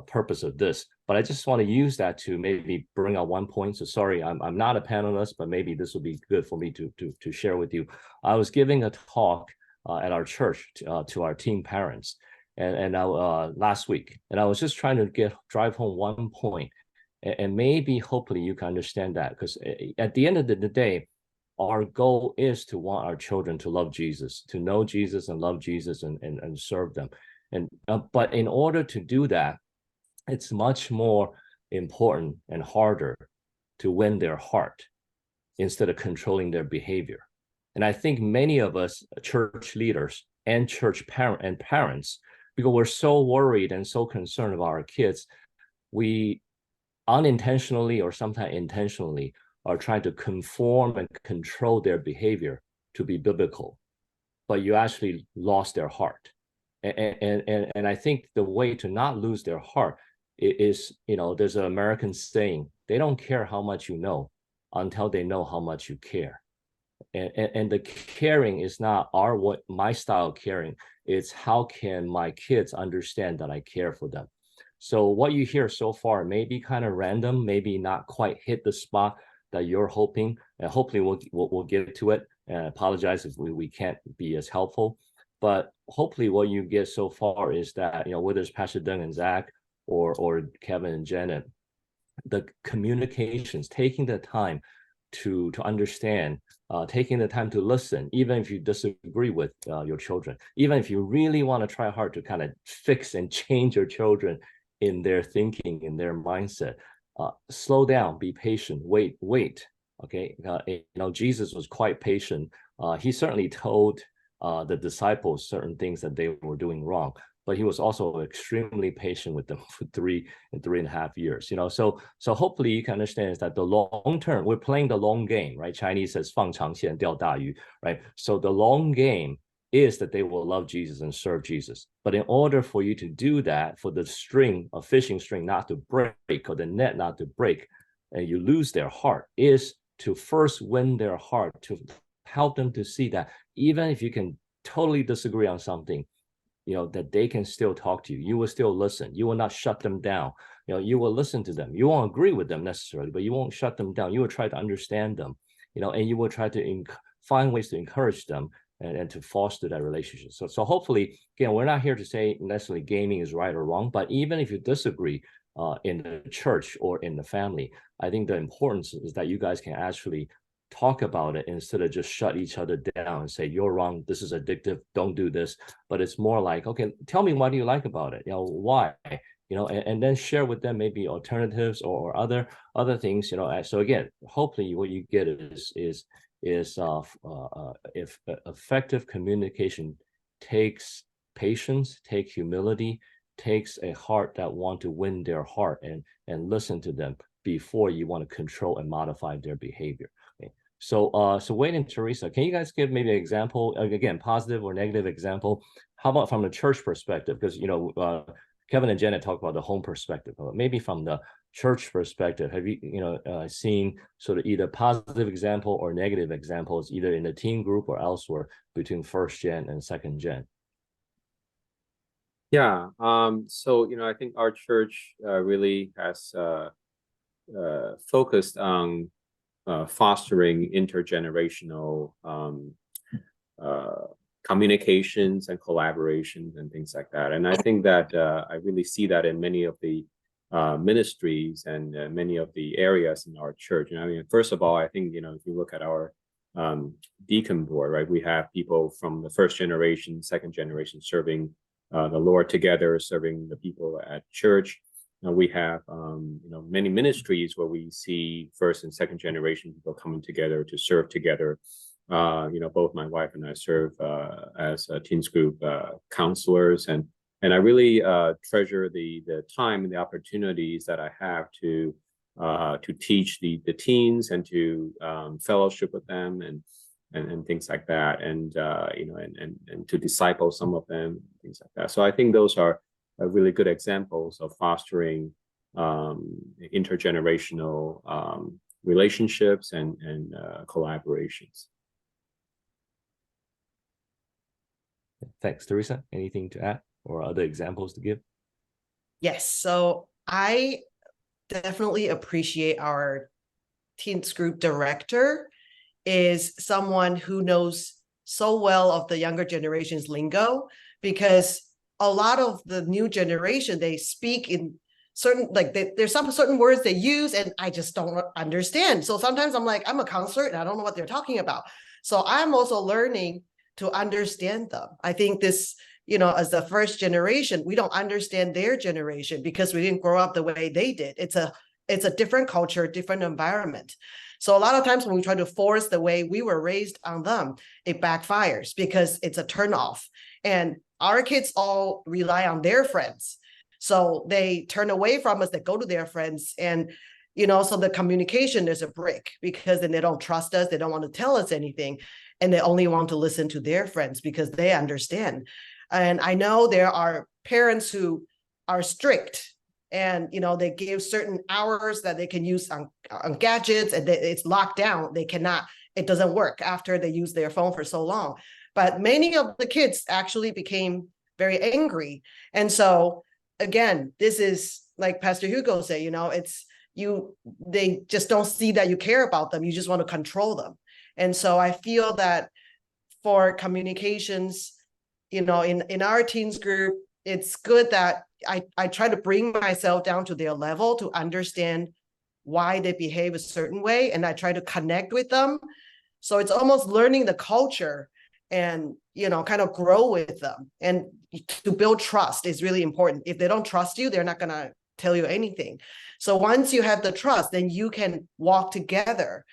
Speaker 2: purpose of this. But I just want to use that to maybe bring out one point. So sorry, I'm not a panelist, but maybe this will be good for me to share with you. I was giving a talk at our church to our teen parents, and last week, and I was just trying to drive home one point, and maybe hopefully you can understand that, because at the end of the day, our goal is to want our children to love Jesus, to know Jesus and love Jesus and serve them. And but in order to do that, it's much more important and harder to win their heart instead of controlling their behavior. And I think many of us church leaders and church parents, because we're so worried and so concerned about our kids, we unintentionally or sometimes intentionally are trying to conform and control their behavior to be biblical, but you actually lost their heart. And I think the way to not lose their heart is, there's an American saying, they don't care how much you know until they know how much you care. And the caring is not my style of caring. It's how can my kids understand that I care for them. So what you hear so far may be kind of random, maybe not quite hit the spot that you're hoping, and hopefully we'll get to it. And I apologize if we can't be as helpful, but hopefully what you get so far is that, whether it's Pastor Doug and Zach or Kevin and Janet, the communications, taking the time to understand, taking the time to listen, even if you disagree with your children, even if you really want to try hard to kind of fix and change your children in their thinking, in their mindset. Slow down, be patient, wait. Okay, Jesus was quite patient. He certainly told the disciples certain things that they were doing wrong, but he was also extremely patient with them for 3.5 years. So hopefully you can understand is that the long term, we're playing the long game, right? Chinese says 放长线钓大鱼, right? So the long game is that they will love Jesus and serve Jesus. But in order for you to do that, for the fishing string not to break or the net not to break, and you lose their heart, is to first win their heart, to help them to see that even if you can totally disagree on something, that they can still talk to you. You will still listen. You will not shut them down. You will listen to them. You won't agree with them necessarily, but you won't shut them down. You will try to understand them, and you will try to find ways to encourage them and to foster that relationship. So hopefully, again, we're not here to say necessarily gaming is right or wrong, but even if you disagree in the church or in the family, I think the importance is that you guys can actually talk about it instead of just shut each other down and say, you're wrong, this is addictive, don't do this. But it's more like, okay, tell me, what do you like about it? Why? And then share with them maybe alternatives or other things, So again, hopefully what you get is if effective communication takes patience, takes humility, takes a heart that want to win their heart and listen to them before you want to control and modify their behavior. Okay. So Wayne and Teresa, can you guys give maybe an example, again, positive or negative example? How about from the church perspective? Because, Kevin and Janet talk about the home perspective, but maybe from the church perspective, have you, seen sort of either positive example or negative examples, either in the teen group or elsewhere between first gen and second gen?
Speaker 5: Yeah. So, I think our church really has focused on fostering intergenerational communications and collaborations and things like that. And I think that I really see that in many of the ministries and many of the areas in our church. First of all, I think, if you look at our deacon board, right, we have people from the first generation, second generation serving the Lord together, serving the people at church. We have, many ministries where we see first and second generation people coming together to serve together. Both my wife and I serve as teens group counselors, and I really treasure the time and the opportunities that I have to teach the teens and to fellowship with them and things like that, and and to disciple some of them, things like that. So I think those are really good examples of fostering intergenerational relationships and collaborations.
Speaker 2: Thanks, Teresa. Anything to add or other examples to give?
Speaker 6: Yes, so I definitely appreciate our teens group director is someone who knows so well of the younger generation's lingo, because a lot of the new generation, they speak in certain, like there's some certain words they use and I just don't understand. So sometimes I'm like, I'm a counselor and I don't know what they're talking about. So I'm also learning to understand them. I think this, as the first generation, we don't understand their generation because we didn't grow up the way they did. It's a different culture, different environment. So a lot of times when we try to force the way we were raised on them, it backfires because it's a turnoff. And our kids all rely on their friends. So they turn away from us, they go to their friends. And, so the communication is a break because then they don't trust us. They don't want to tell us anything. And they only want to listen to their friends because they understand. And I know there are parents who are strict and, they give certain hours that they can use on gadgets and it's locked down. They cannot, it doesn't work after they use their phone for so long. But many of the kids actually became very angry. And so again, this is like Pastor Hugo said, they just don't see that you care about them. You just want to control them. And so I feel that for communications, in our teens group, it's good that I try to bring myself down to their level to understand why they behave a certain way. And I try to connect with them. So it's almost learning the culture and, kind of grow with them. And to build trust is really important. If they don't trust you, they're not going to tell you anything. So once you have the trust, then you can walk together.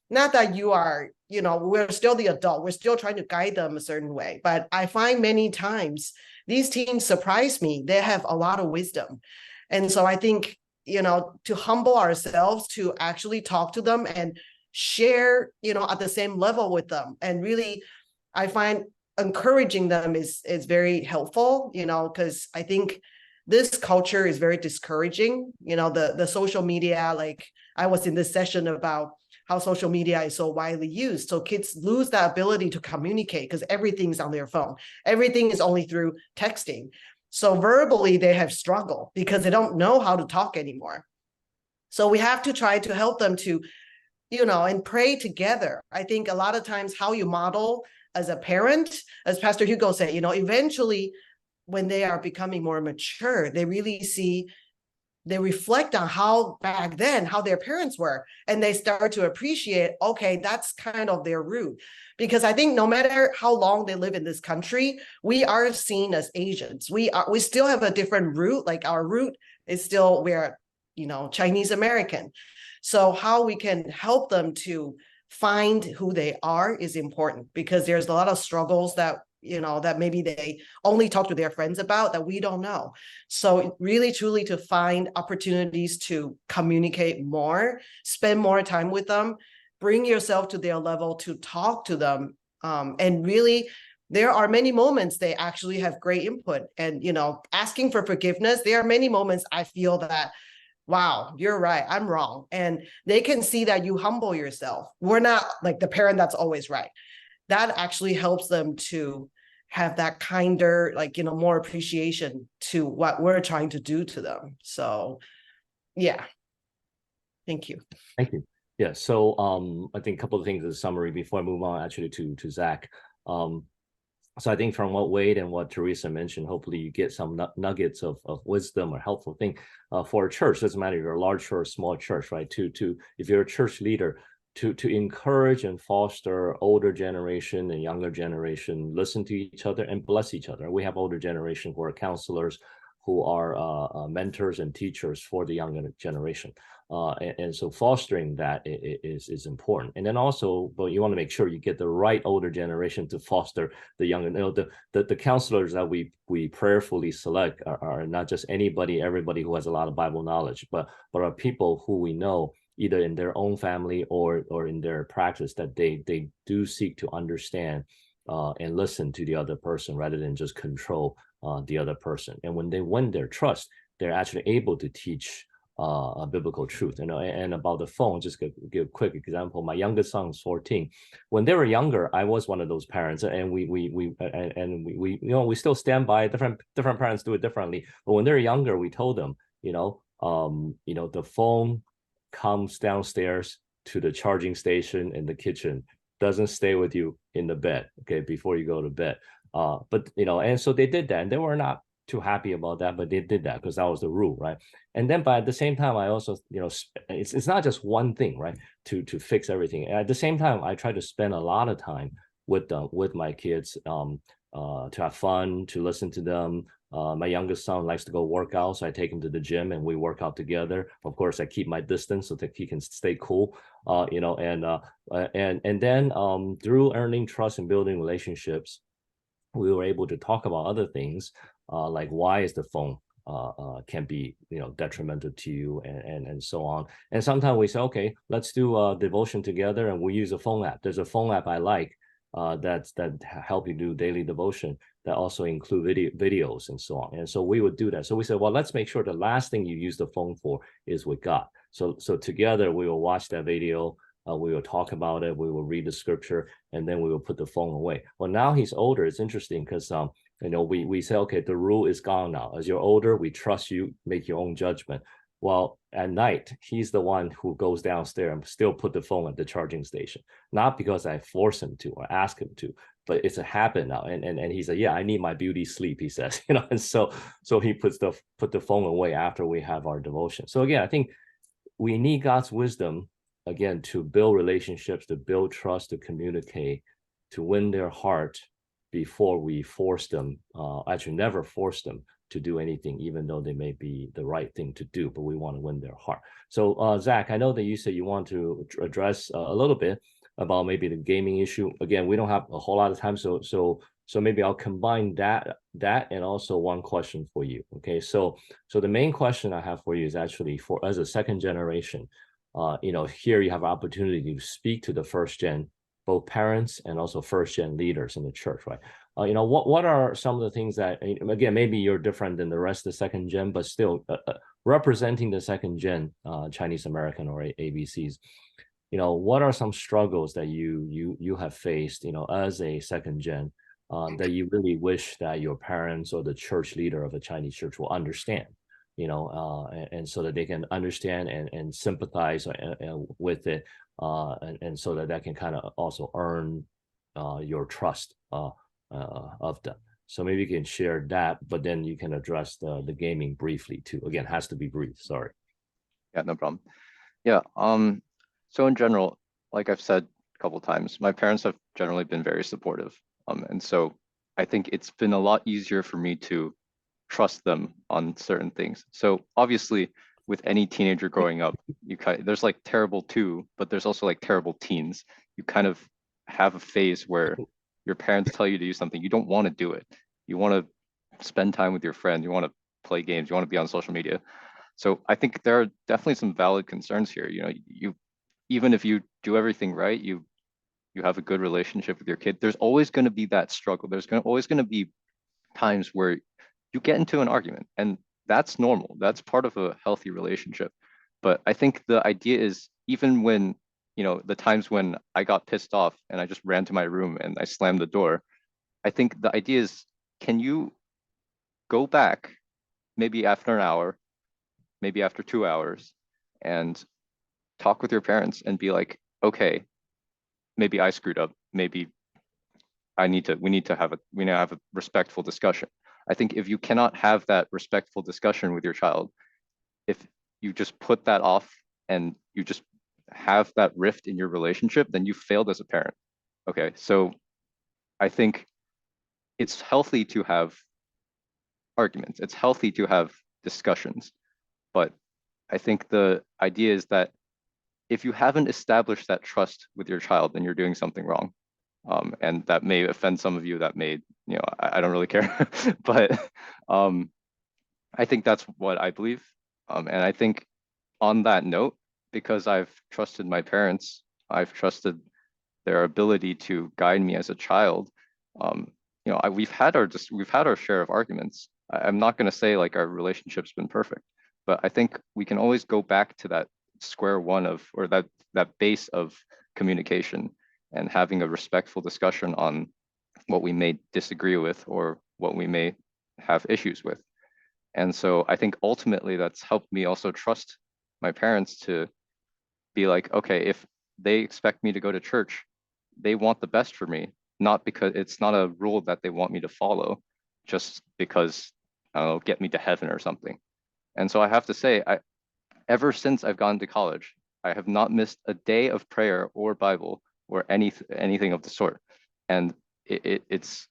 Speaker 6: Not that you are, we're still the adult. We're still trying to guide them a certain way. But I find many times these teens surprise me. They have a lot of wisdom. And so I think, to humble ourselves, to actually talk to them and share, at the same level with them. And really, I find encouraging them is very helpful, because I think this culture is very discouraging. The social media, like I was in this session about how social media is so widely used. So kids lose that ability to communicate because everything's on their phone. Everything is only through texting. So verbally, they have struggled because they don't know how to talk anymore. So we have to try to help them to, and pray together. I think a lot of times how you model as a parent, as Pastor Hugo said, eventually when they are becoming more mature, they really they reflect on how back then, how their parents were, and they start to appreciate, okay, that's kind of their root. Because I think no matter how long they live in this country, we are seen as Asians. We still have a different root. Like our root is still, we're, Chinese American. So how we can help them to find who they are is important, because there's a lot of struggles that that maybe they only talk to their friends about that we don't know. So really, truly to find opportunities to communicate more, spend more time with them, bring yourself to their level to talk to them. And really, there are many moments they actually have great input and, asking for forgiveness. There are many moments I feel that, wow, you're right, I'm wrong. And they can see that you humble yourself. We're not like the parent that's always right. That actually helps them to have that kinder, more appreciation to what we're trying to do to them. So, yeah. Thank you.
Speaker 2: Thank you. Yeah. So, I think a couple of things in summary before I move on actually to Zach. So I think from what Wade and what Teresa mentioned, hopefully you get some nuggets of wisdom or helpful thing for a church. Doesn't matter if you're a large or a small church, right? To if you're a church leader, to encourage and foster older generation and younger generation, listen to each other and bless each other. We have older generation who are counselors, who are mentors and teachers for the younger generation. And so fostering that is important. And then also, but you want to make sure you get the right older generation to foster the younger. The counselors that we prayerfully select are not just everybody who has a lot of Bible knowledge, but are people who we know either in their own family or in their practice that they do seek to understand and listen to the other person rather than just control the other person. And when they win their trust, they're actually able to teach a biblical truth. And about the phone, just give a quick example. My youngest son is 14. When they were younger, I was one of those parents, and we still stand by. Different parents do it differently. But when they're younger, we told them, the phone comes downstairs to the charging station in the kitchen, doesn't stay with you in the bed, okay, before you go to bed. And so they did that, and they were not too happy about that, but they did that because that was the rule, right? And then, but at the same time, I also, it's not just one thing, right? To fix everything. And at the same time, I try to spend a lot of time with my kids, to have fun, to listen to them. My youngest son likes to go work out, so I take him to the gym and we work out together. Of course, I keep my distance so that he can stay cool, and then through earning trust and building relationships, we were able to talk about other things, like why is the phone can be detrimental to you, and so on. And sometimes we say, okay, let's do a devotion together, and we use a phone app. There's a phone app I like that help you do daily devotion that also include videos and so on. And so we would do that. So we said, well, let's make sure the last thing you use the phone for is with God. So together we will watch that video. We will talk about it. We will read the scripture, and then we will put the phone away. Well, now he's older. It's interesting because we say, okay, the rule is gone now. As you're older, we trust you, make your own judgment. Well, at night, he's the one who goes downstairs and still put the phone at the charging station. Not because I force him to or ask him to, but it's a habit now. And he said, yeah, I need my beauty sleep, he says, and so he put the phone away after we have our devotion. So again, I think we need God's wisdom, again, to build relationships, to build trust, to communicate, to win their heart before we force them, actually never force them to do anything, even though they may be the right thing to do, but we want to win their heart. So Zach, I know that you said you want to address a little bit about maybe the gaming issue. Again, we don't have a whole lot of time, so maybe I'll combine that and also one question for you. Okay, so the main question I have for you is actually for as a second generation, here you have an opportunity to speak to the first gen, both parents and also first gen leaders in the church, right? What are some of the things that, again, maybe you're different than the rest of the second gen, but still representing the second gen Chinese American or ABCs, what are some struggles that you have faced, as a second gen, that you really wish that your parents or the church leader of a Chinese church will understand, and so that they can understand and sympathize with it, and so that can kind of also earn your trust of them. So maybe you can share that, but then you can address the gaming briefly too. Again, has to be brief, sorry.
Speaker 4: Yeah, no problem. Yeah, so in general, like I've said a couple of times, my parents have generally been very supportive. And so I think it's been a lot easier for me to trust them on certain things. So obviously with any teenager growing up, there's like terrible two, but there's also like terrible teens. You kind of have a phase where your parents tell you to do something, you don't want to do it. You want to spend time with your friends, you want to play games, you want to be on social media. So I think there are definitely some valid concerns here. You even if you do everything right, you have a good relationship with your kid, there's always going to be that struggle. There's always going to be times where you get into an argument, and that's normal. That's part of a healthy relationship. But I think the idea is, even when, the times when I got pissed off and I just ran to my room and I slammed the door, I think the idea is, can you go back maybe after an hour, maybe after 2 hours, and talk with your parents and be like, okay, maybe I screwed up. Maybe we need to have a respectful discussion. I think if you cannot have that respectful discussion with your child, if you just put that off and you just have that rift in your relationship, then you failed as a parent. Okay, so I think it's healthy to have arguments. It's healthy to have discussions. But I think the idea is that if you haven't established that trust with your child, then you're doing something wrong. And that may offend some of you, that may, I don't really care. But I think that's what I believe. And I think on that note, because I've trusted my parents, I've trusted their ability to guide me as a child. We've had our share of arguments. I'm not going to say like our relationship's been perfect, but I think we can always go back to that square one of, or that base of communication and having a respectful discussion on what we may disagree with or what we may have issues with. And so I think ultimately that's helped me also trust my parents to be like, okay, if they expect me to go to church, they want the best for me, not because it's not a rule that they want me to follow, just because, I don't know, get me to heaven or something. And so I have to say, ever since I've gone to college, I have not missed a day of prayer or Bible or anything of the sort. And it's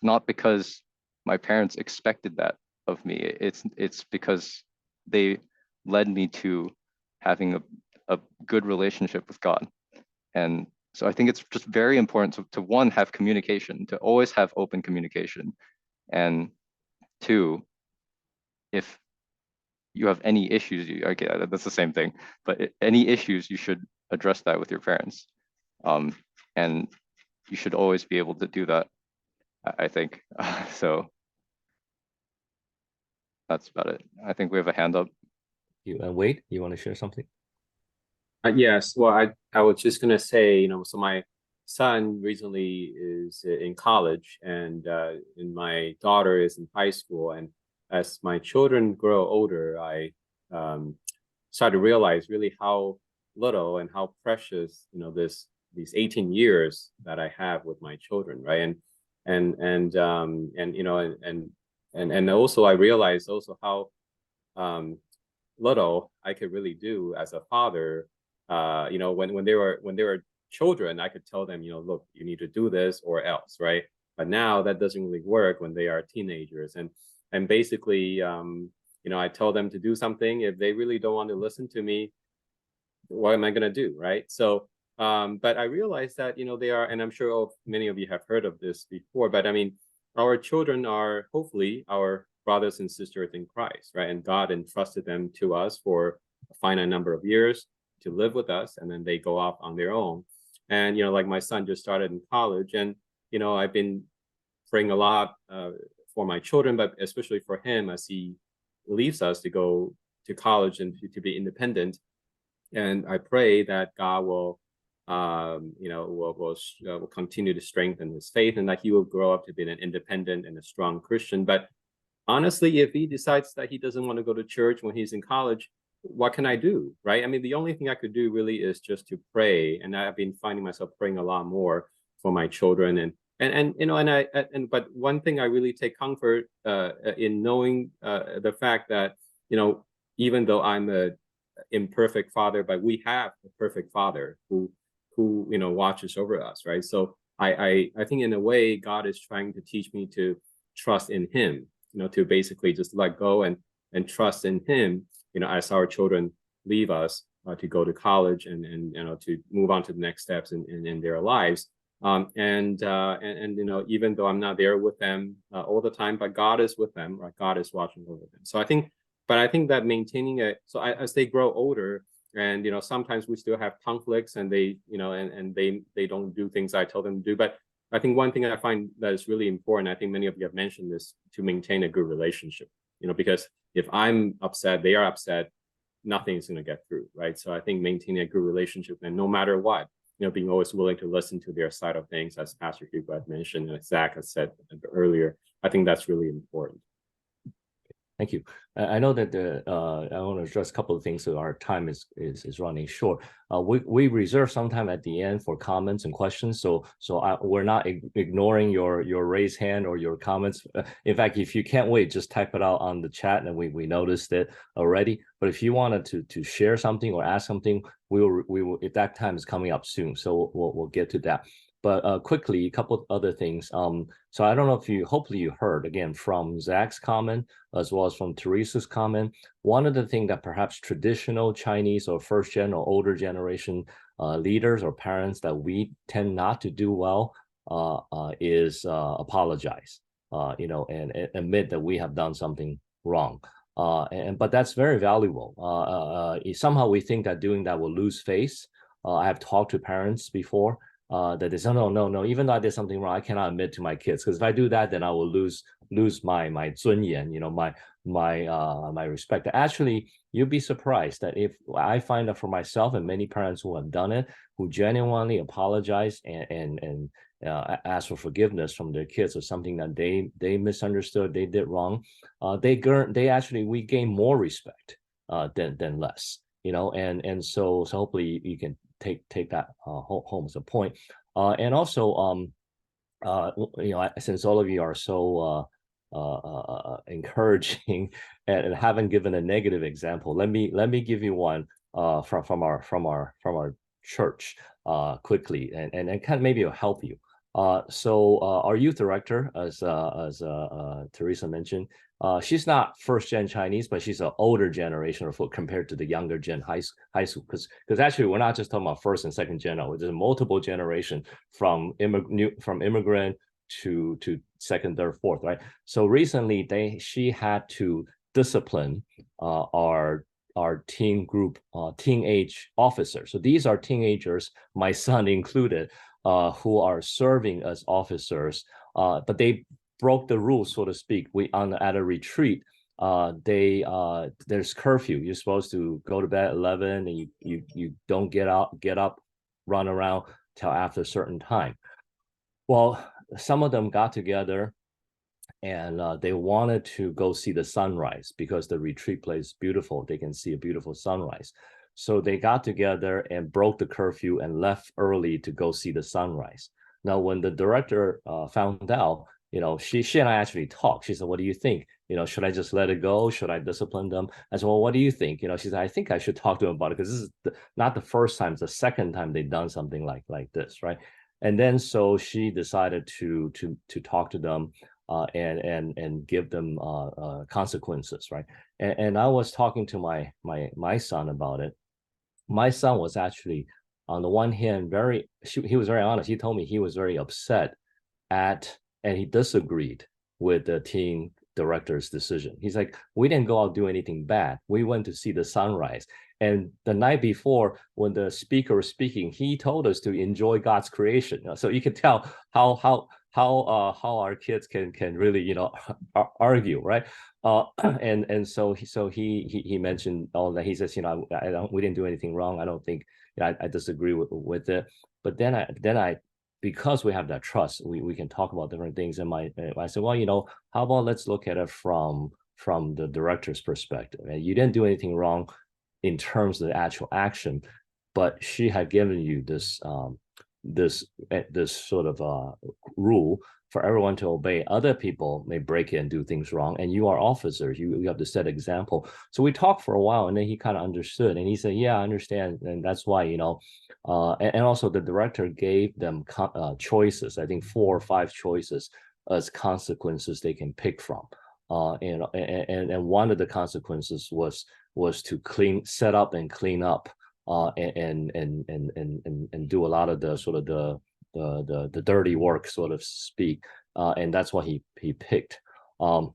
Speaker 4: not because my parents expected that of me. It's because they led me to having a good relationship with God. And so I think it's just very important to one, have communication, to always have open communication. And two, if you have any issues, okay, that's the same thing, but any issues, you should address that with your parents. And you should always be able to do that, I think. So that's about it. I think we have a hand up.
Speaker 2: Wade, you want to share something?
Speaker 5: Yes, well, I was just going to say, so my son recently is in college, and my daughter is in high school. And as my children grow older, I started to realize really how little and how precious, these 18 years that I have with my children, right? And also I realized also how little I could really do as a father. When they were children, I could tell them, look, you need to do this or else, right? But now that doesn't really work when they are teenagers. And basically, I tell them to do something. If they really don't want to listen to me, what am I going to do, right? So, but I realized that, they are, and I'm sure many of you have heard of this before, but I mean, our children are hopefully our brothers and sisters in Christ, right? And God entrusted them to us for a finite number of years to live with us, and then they go off on their own. And, like my son just started in college, and, I've been praying a lot for my children, but especially for him as he leaves us to go to college and to be independent. And I pray that God will, will continue to strengthen his faith, and that he will grow up to be an independent and a strong Christian. But honestly, if he decides that he doesn't want to go to church when he's in college, what can I do, right? I mean, the only thing I could do really is just to pray. And I've been finding myself praying a lot more for my children. But one thing I really take comfort in knowing the fact that, even though I'm an imperfect father, but we have a perfect father who watches over us, right? So I think in a way, God is trying to teach me to trust in him, to basically just let go and trust in him, as our children leave us to go to college and to move on to the next steps in their lives. Even though I'm not there with them all the time, but God is with them, right? God is watching over them. So I think that maintaining as they grow older, and sometimes we still have conflicts, and they they don't do things I tell them to do. But I think one thing I find that is really important, I think many of you have mentioned this, to maintain a good relationship. Because if I'm upset, they are upset, nothing is going to get through, right? So I think maintaining a good relationship, and no matter what, being always willing to listen to their side of things, as Pastor Hugo had mentioned, and as Zach has said earlier, I think that's really important.
Speaker 2: Thank you. I know that I want to address a couple of things, so our time is running short. We reserve some time at the end for comments and questions, so we're not ignoring your raised hand or your comments. In fact, if you can't wait, just type it out on the chat, and we noticed it already. But if you wanted to share something or ask something, we will. If that time is coming up soon, so we'll get to that. But quickly, a couple of other things. So I don't know if hopefully you heard again from Zach's comment as well as from Teresa's comment. One of the things that perhaps traditional Chinese or first gen or older generation leaders or parents that we tend not to do well is apologize, and admit that we have done something wrong. But that's very valuable. Somehow we think that doing that will lose face. I have talked to parents before that they say, no, even though I did something wrong, I cannot admit to my kids, because if I do that, then I will lose my 尊严, my respect. Actually, you'd be surprised that if I find that for myself and many parents who have done it, who genuinely apologize and ask for forgiveness from their kids or something that they misunderstood, they did wrong, we gain more respect than less, and so hopefully you can take that home as a point. And also, since all of you are so encouraging and haven't given a negative example, let me give you one from our church quickly, and kind of maybe it'll help you. So our youth director, as Teresa mentioned, she's not first gen Chinese, but she's an older generation compared to the younger gen high school, because actually we're not just talking about first and second gen. There's multiple generation from immigrant to second, third, fourth, right? So recently she had to discipline our teen group, teenage officers. So these are teenagers, my son included, who are serving as officers, but they broke the rules, so to speak. At a retreat, there's curfew. You're supposed to go to bed at 11, and you don't get up, run around till after a certain time. Well, some of them got together and they wanted to go see the sunrise because the retreat place is beautiful. They can see a beautiful sunrise. So they got together and broke the curfew and left early to go see the sunrise. Now, when the director found out, she and I actually talked. She said, "What do you think? Should I just let it go? Should I discipline them?" I said, "Well, what do you think?" She said, "I think I should talk to them about it, because this is not the first time; it's the second time they've done something like this, right?" And then so she decided to talk to them and give them consequences, right? And I was talking to my son about it. My son was actually, on the one hand, he was very honest. He told me he was very upset and he disagreed with the team director's decision. He's like, "We didn't go out do anything bad. We went to see the sunrise. And the night before, when the speaker was speaking, he told us to enjoy God's creation." So you can tell how our kids can really argue, right? And so he mentioned all that. He says, we didn't do anything wrong. I don't think, I disagree with it. But then I because we have that trust, we can talk about different things. And I said, well, how about let's look at it from the director's perspective. And you didn't do anything wrong in terms of the actual action, but she had given you this sort of rule for everyone to obey. Other people may break it and do things wrong, and you are officers. You have to set example. So we talked for a while, and then he kind of understood, and he said, "Yeah, I understand," and that's why, and also the director gave them choices. I think 4 or 5 choices as consequences they can pick from, and one of the consequences was to set up and clean up, and do a lot of the sort of the dirty work, so to speak, and that's what he picked. And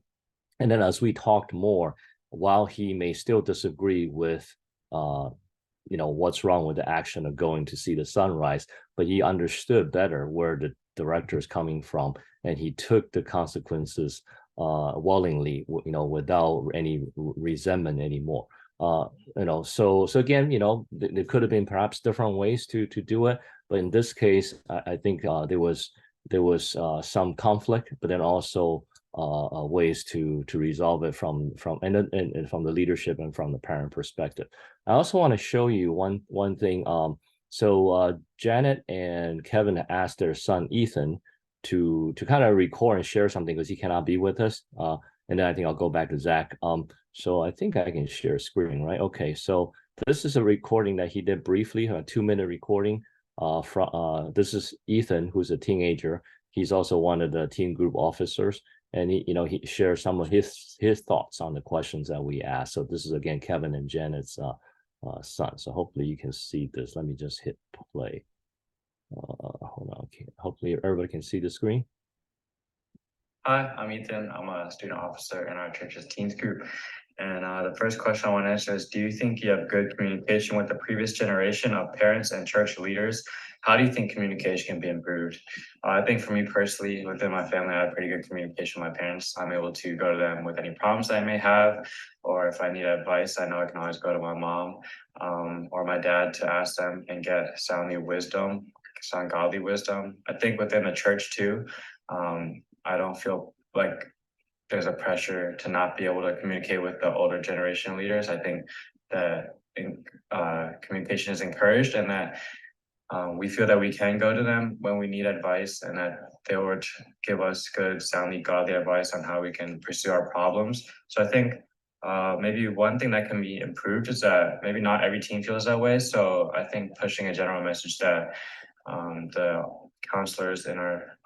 Speaker 2: then as we talked more, while he may still disagree with what's wrong with the action of going to see the sunrise, but he understood better where the director is coming from, and he took the consequences willingly, without any resentment anymore. So again, there could have been perhaps different ways to do it, but in this case, I think there was some conflict, but then also ways to resolve it from the leadership and from the parent perspective. I also want to show you one thing. So Janet and Kevin asked their son Ethan to kind of record and share something, because he cannot be with us. And then I think I'll go back to Zach. So I think I can share screen, right? Okay, so this is a recording that he did briefly, a 2-minute recording This is Ethan, who's a teenager. He's also one of the teen group officers, and he shares some of his thoughts on the questions that we asked. So this is again Kevin and Janet's son. So hopefully you can see this. Let me just hit play. Hold on. Okay. Hopefully everybody can see the screen.
Speaker 9: Hi, I'm Ethan. I'm a student officer in our church's teens group. And the first question I want to answer is, do you think you have good communication with the previous generation of parents and church leaders? How do you think communication can be improved? I think for me personally, within my family, I have pretty good communication with my parents. I'm able to go to them with any problems I may have, or if I need advice, I know I can always go to my mom or my dad to ask them and get sound godly wisdom. I think within the church too, I don't feel like there's a pressure to not be able to communicate with the older generation leaders. I think that communication is encouraged, and that we feel that we can go to them when we need advice, and that they would give us good, soundly, godly advice on how we can pursue our problems. So I think maybe one thing that can be improved is that maybe not every teen feels that way. So I think pushing a general message that the counselors in our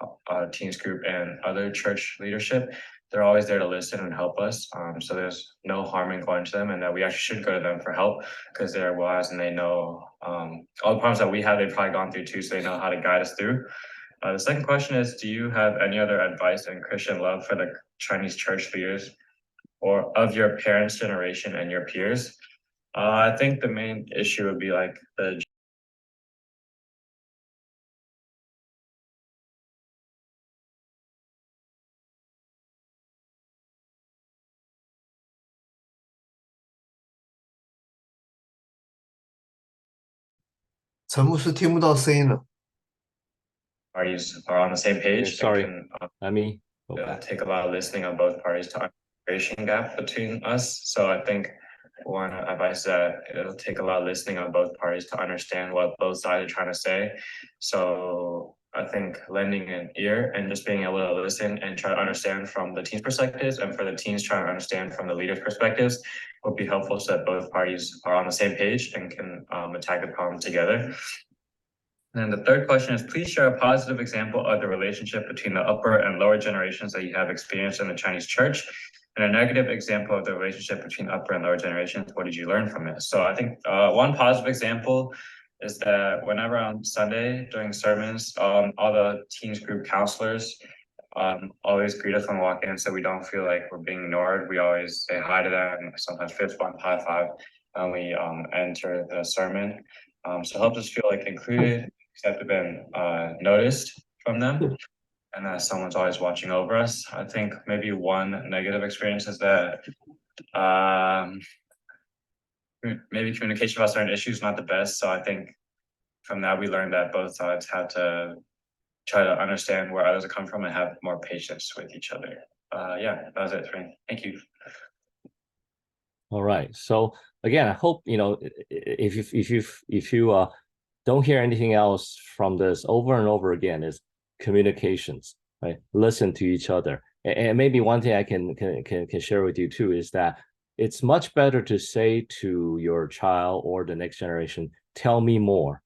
Speaker 9: teens group and other church leadership, they're always there to listen and help us. So there's no harm in going to them, and that we actually should go to them for help because they're wise and they know all the problems that we have, they've probably gone through too, so they know how to guide us through. The second question is, do you have any other advice in Christian love for the Chinese church leaders or of your parents' generation and your peers? I think the main issue would be like the
Speaker 1: 陈牧师听不到声音了。
Speaker 9: parties are on the same page.
Speaker 2: Okay, sorry.
Speaker 9: And can,
Speaker 2: Let me go back.
Speaker 9: take a lot of listening on both parties to understanding gap between us. So I think one advice that it'll take a lot of listening on both parties to understand what both sides are trying to say. So I think lending an ear and just being able to listen and try to understand from the teens' perspectives, and for the teens trying to understand from the leaders' perspectives, would be helpful so that both parties are on the same page and can attack the problem together. And then the third question is, please share a positive example of the relationship between the upper and lower generations that you have experienced in the Chinese church, and a negative example of the relationship between upper and lower generations. What did you learn from it? So I think one positive example is that whenever on Sunday during sermons, all the teens group counselors always greet us when we walk in, so we don't feel like we're being ignored. We always say hi to them, sometimes fist bump, high five when we enter the sermon. So it helps us feel like included, accepted, and noticed from them, and that someone's always watching over us. I think maybe one negative experience is that maybe communication about certain issues is not the best. So I think from that we learned that both sides have to try to understand where others are coming from and have more patience with each other. Yeah, that was it for me. Thank you.
Speaker 2: All right. So again, I hope if you don't hear anything else from this over and over again, is communications, right? Listen to each other. And maybe one thing I can share with you too is that it's much better to say to your child or the next generation, tell me more,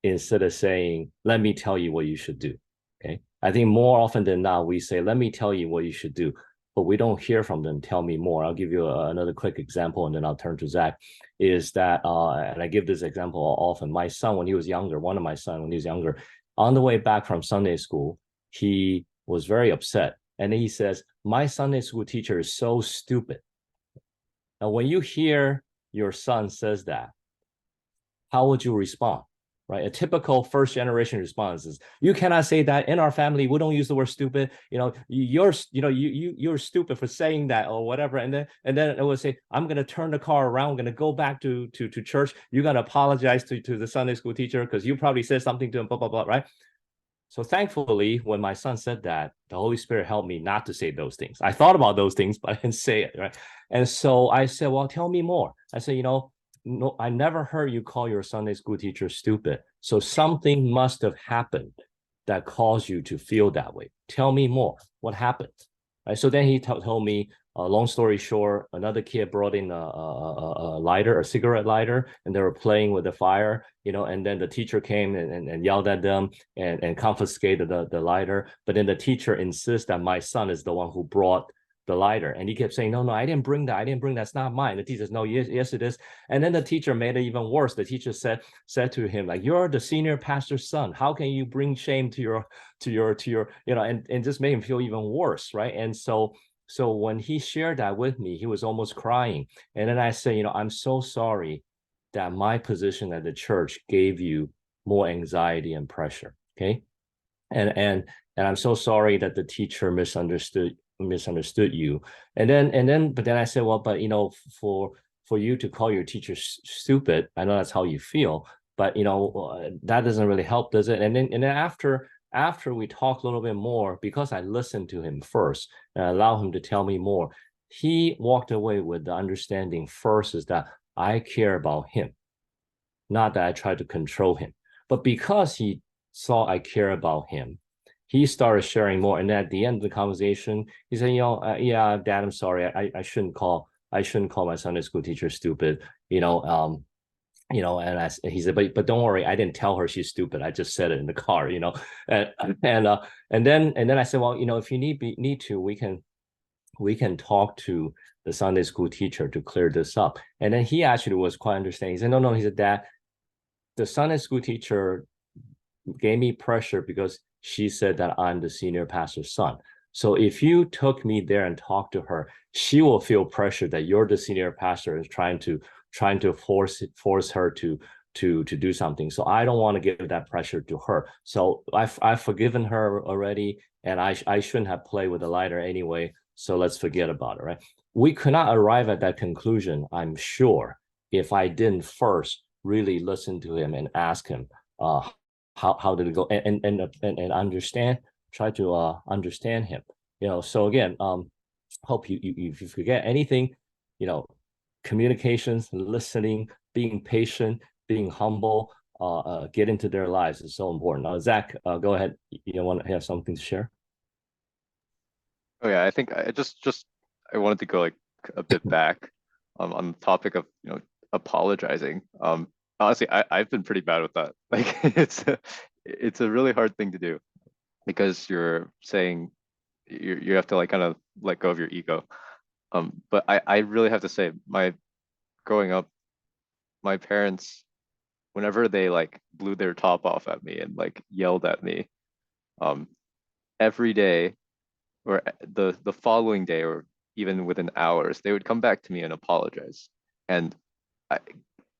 Speaker 2: instead of saying, let me tell you what you should do. Okay. I think more often than not, we say, let me tell you what you should do, but we don't hear from them, tell me more. I'll give you another quick example, and then I'll turn to Zach, is that, and I give this example often, my son, when he was younger, one of my sons, when he was younger, on the way back from Sunday school, he was very upset. And then he says, my Sunday school teacher is so stupid. Now, when you hear your son says that, how would you respond? Right? A typical first generation response is, you cannot say that. In our family, we don't use the word stupid. You're stupid for saying that, or whatever. And then it would say, I'm going to turn the car around. I'm going to go back to church. You're going to apologize to the Sunday school teacher because you probably said something to him, blah, blah, blah, right? So thankfully, when my son said that, the Holy Spirit helped me not to say those things. I thought about those things, but I didn't say it, right? And so I said, well, tell me more. I said, no, I never heard you call your Sunday school teacher stupid. So something must have happened that caused you to feel that way. Tell me more. What happened? Right? So then he told me long story short, another kid brought in a lighter, a cigarette lighter, and they were playing with the fire, and then the teacher came and yelled at them and confiscated the lighter. But then the teacher insists that my son is the one who brought the lighter. And he kept saying, no, I didn't bring that. That's not mine. The teacher says, no, yes, it is. And then the teacher made it even worse. The teacher said to him, like, you're the senior pastor's son. How can you bring shame to your, and just made him feel even worse, right? And so when he shared that with me, he was almost crying. And then I said, I'm so sorry that my position at the church gave you more anxiety and pressure. Okay. And I'm so sorry that the teacher misunderstood you. But then I said, well, but for you to call your teacher stupid, I know that's how you feel, but that doesn't really help, does it? And then after we talked a little bit more, because I listened to him first and allow him to tell me more, he walked away with the understanding first is that I care about him, not that I try to control him. But because he saw I care about him, he started sharing more. And at the end of the conversation, he said, yeah, Dad, I'm sorry. I shouldn't call my Sunday school teacher stupid, and he said, but don't worry, I didn't tell her she's stupid. I just said it in the car, and then I said, well, if you need to, we can talk to the Sunday school teacher to clear this up. And then he actually was quite understanding. He said, no, he said, Dad, the Sunday school teacher gave me pressure because she said that I'm the senior pastor's son. So if you took me there and talked to her, she will feel pressure that you're the senior pastor and trying to force her to do something. So I don't want to give that pressure to her. So I've forgiven her already, and I shouldn't have played with the lighter anyway. So let's forget about it, right? We could not arrive at that conclusion, I'm sure, if I didn't first really listen to him and ask him how did it go, and understand, try to understand him. So again, hope you if you forget anything, communications, listening, being patient, being humble, get into their lives is so important. Zach, go ahead. You want to have something to share?
Speaker 4: Oh yeah, I think I wanted to go like a bit back on the topic of apologizing. Honestly, I've been pretty bad with that. Like it's a really hard thing to do, because you're saying you have to like kind of let go of your ego. But I really have to say, growing up, my parents, whenever they like blew their top off at me and like yelled at me, every day or the following day or even within hours, they would come back to me and apologize. And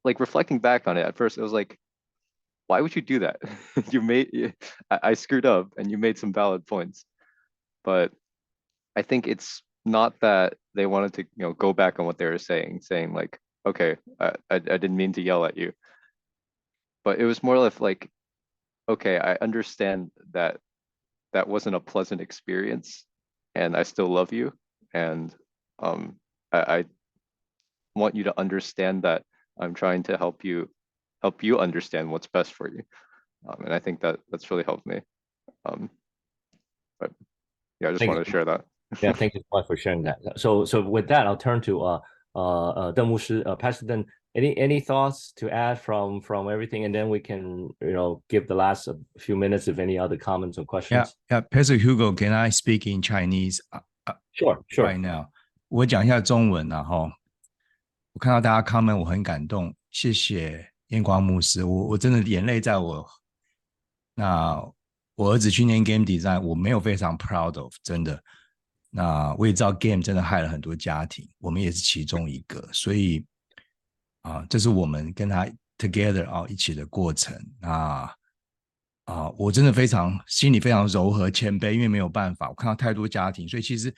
Speaker 4: like reflecting back on it, at first it was like, why would you do that? I screwed up and you made some valid points. But I think it's not that they wanted to go back on what they were saying like, okay, I didn't mean to yell at you. But it was more like, okay, I understand that wasn't a pleasant experience, and I still love you, and I want you to understand that I'm trying to help you understand what's best for you, and I think that's really helped me. But yeah, I just wanted to share that.
Speaker 2: Yeah, thank you so much for sharing that. So with that, I'll turn to Deng Mushi, Pastor Deng. Any thoughts to add from everything, and then we can give the last few minutes if any other comments or questions.
Speaker 3: Yeah, Pastor Hugo, can I speak in Chinese?
Speaker 2: Sure.
Speaker 3: Right now, 我讲一下中文啊哈。我看到大家 comment， 我很感动，谢谢燕光牧师，我真的眼泪在我。那我儿子去念 game design， 我没有非常 proud of， 真的。那我也知道 game 真的害了很多家庭，我们也是其中一个，所以这是我们跟他 together 一起的过程。那我真的心里非常柔和谦卑，因为没有办法，我看到太多家庭，所以其实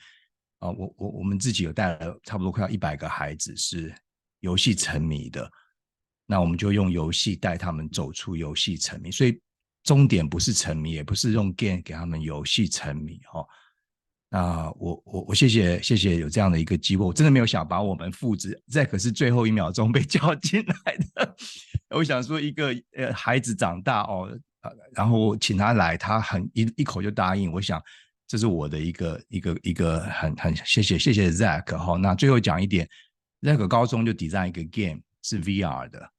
Speaker 3: 我们自己有带了差不多快要100个孩子是游戏沉迷的，那我们就用游戏带他们走出游戏沉迷，所以重点不是沉迷，也不是用 game 给他们游戏沉迷那我谢谢有这样的一个机会，我真的没有想把我们父子，这可是最后1秒钟被叫进来的。我想说一个孩子长大然后请他来，他一口就答应，我想这是我的一个很谢谢 Zach 哈。那最后讲一点，那个高中就 design 一个 game 是 VR 的，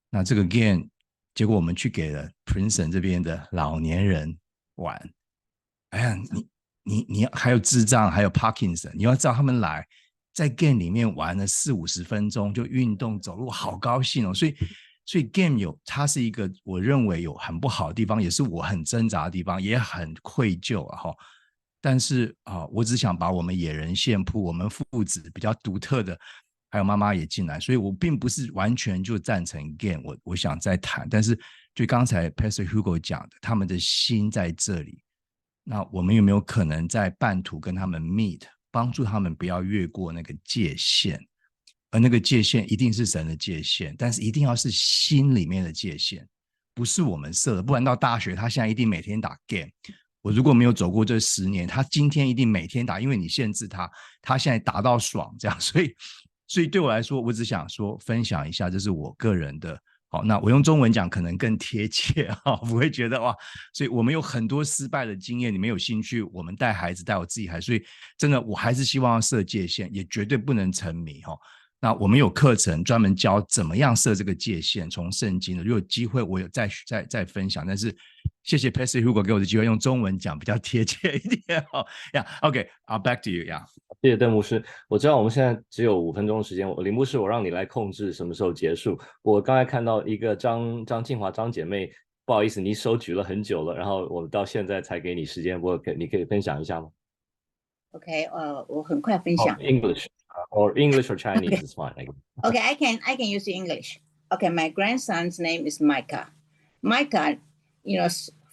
Speaker 3: 那这个 game 结果我们去给了 Princeton 这边的老年人玩。哎呀，你还有智障，还有 Parkinson， 你要知道他们来在 game 里面玩了40-50分钟，就运动走路，好高兴哦。所以 game 它是一个我认为有很不好的地方，也是我很挣扎的地方，也很愧疚啊。但是我只想把我们野人献铺，我们父子比较独特的，还有妈妈也进来，所以我并不是完全就赞成 game， 我想再谈。但是就刚才 Pastor Hugo 讲的，他们的心在这里，那我们有没有可能在半途跟他们 meet， 帮助他们不要越过那个界限？而那个界限一定是神的界限，但是一定要是心里面的界限，不是我们设的，不然到大学他现在一定每天打 game。我如果没有走过这10年，他今天一定每天打，因为你限制他，他现在打到爽这样。所以对我来说，我只想说分享一下，这是我个人的。好，那我用中文讲可能更贴切不会觉得哇。所以我们有很多失败的经验，你们有兴趣，我们带孩子，带我自己孩子，所以真的我还是希望要设界限，也绝对不能沉迷那我们有课程专门教怎么样设这个界限，从圣经的，如果有机会我有再分享。但是谢谢 Pastor Hugo 给我的机会用中文讲比较贴切一点OK, back to you
Speaker 2: 谢谢邓牧师。我知道我们现在只有5分钟的时间，林牧师我让你来控制什么时候结束。我刚才看到一个张静华张姐妹，不好意思你手举了很久了，然后我到现在才给你时间，你可以分享一下吗？
Speaker 10: OK, 我很快分享。
Speaker 2: English or Chinese is fine.
Speaker 10: Okay, I can use English. Okay, my grandson's name is Micah. Micah,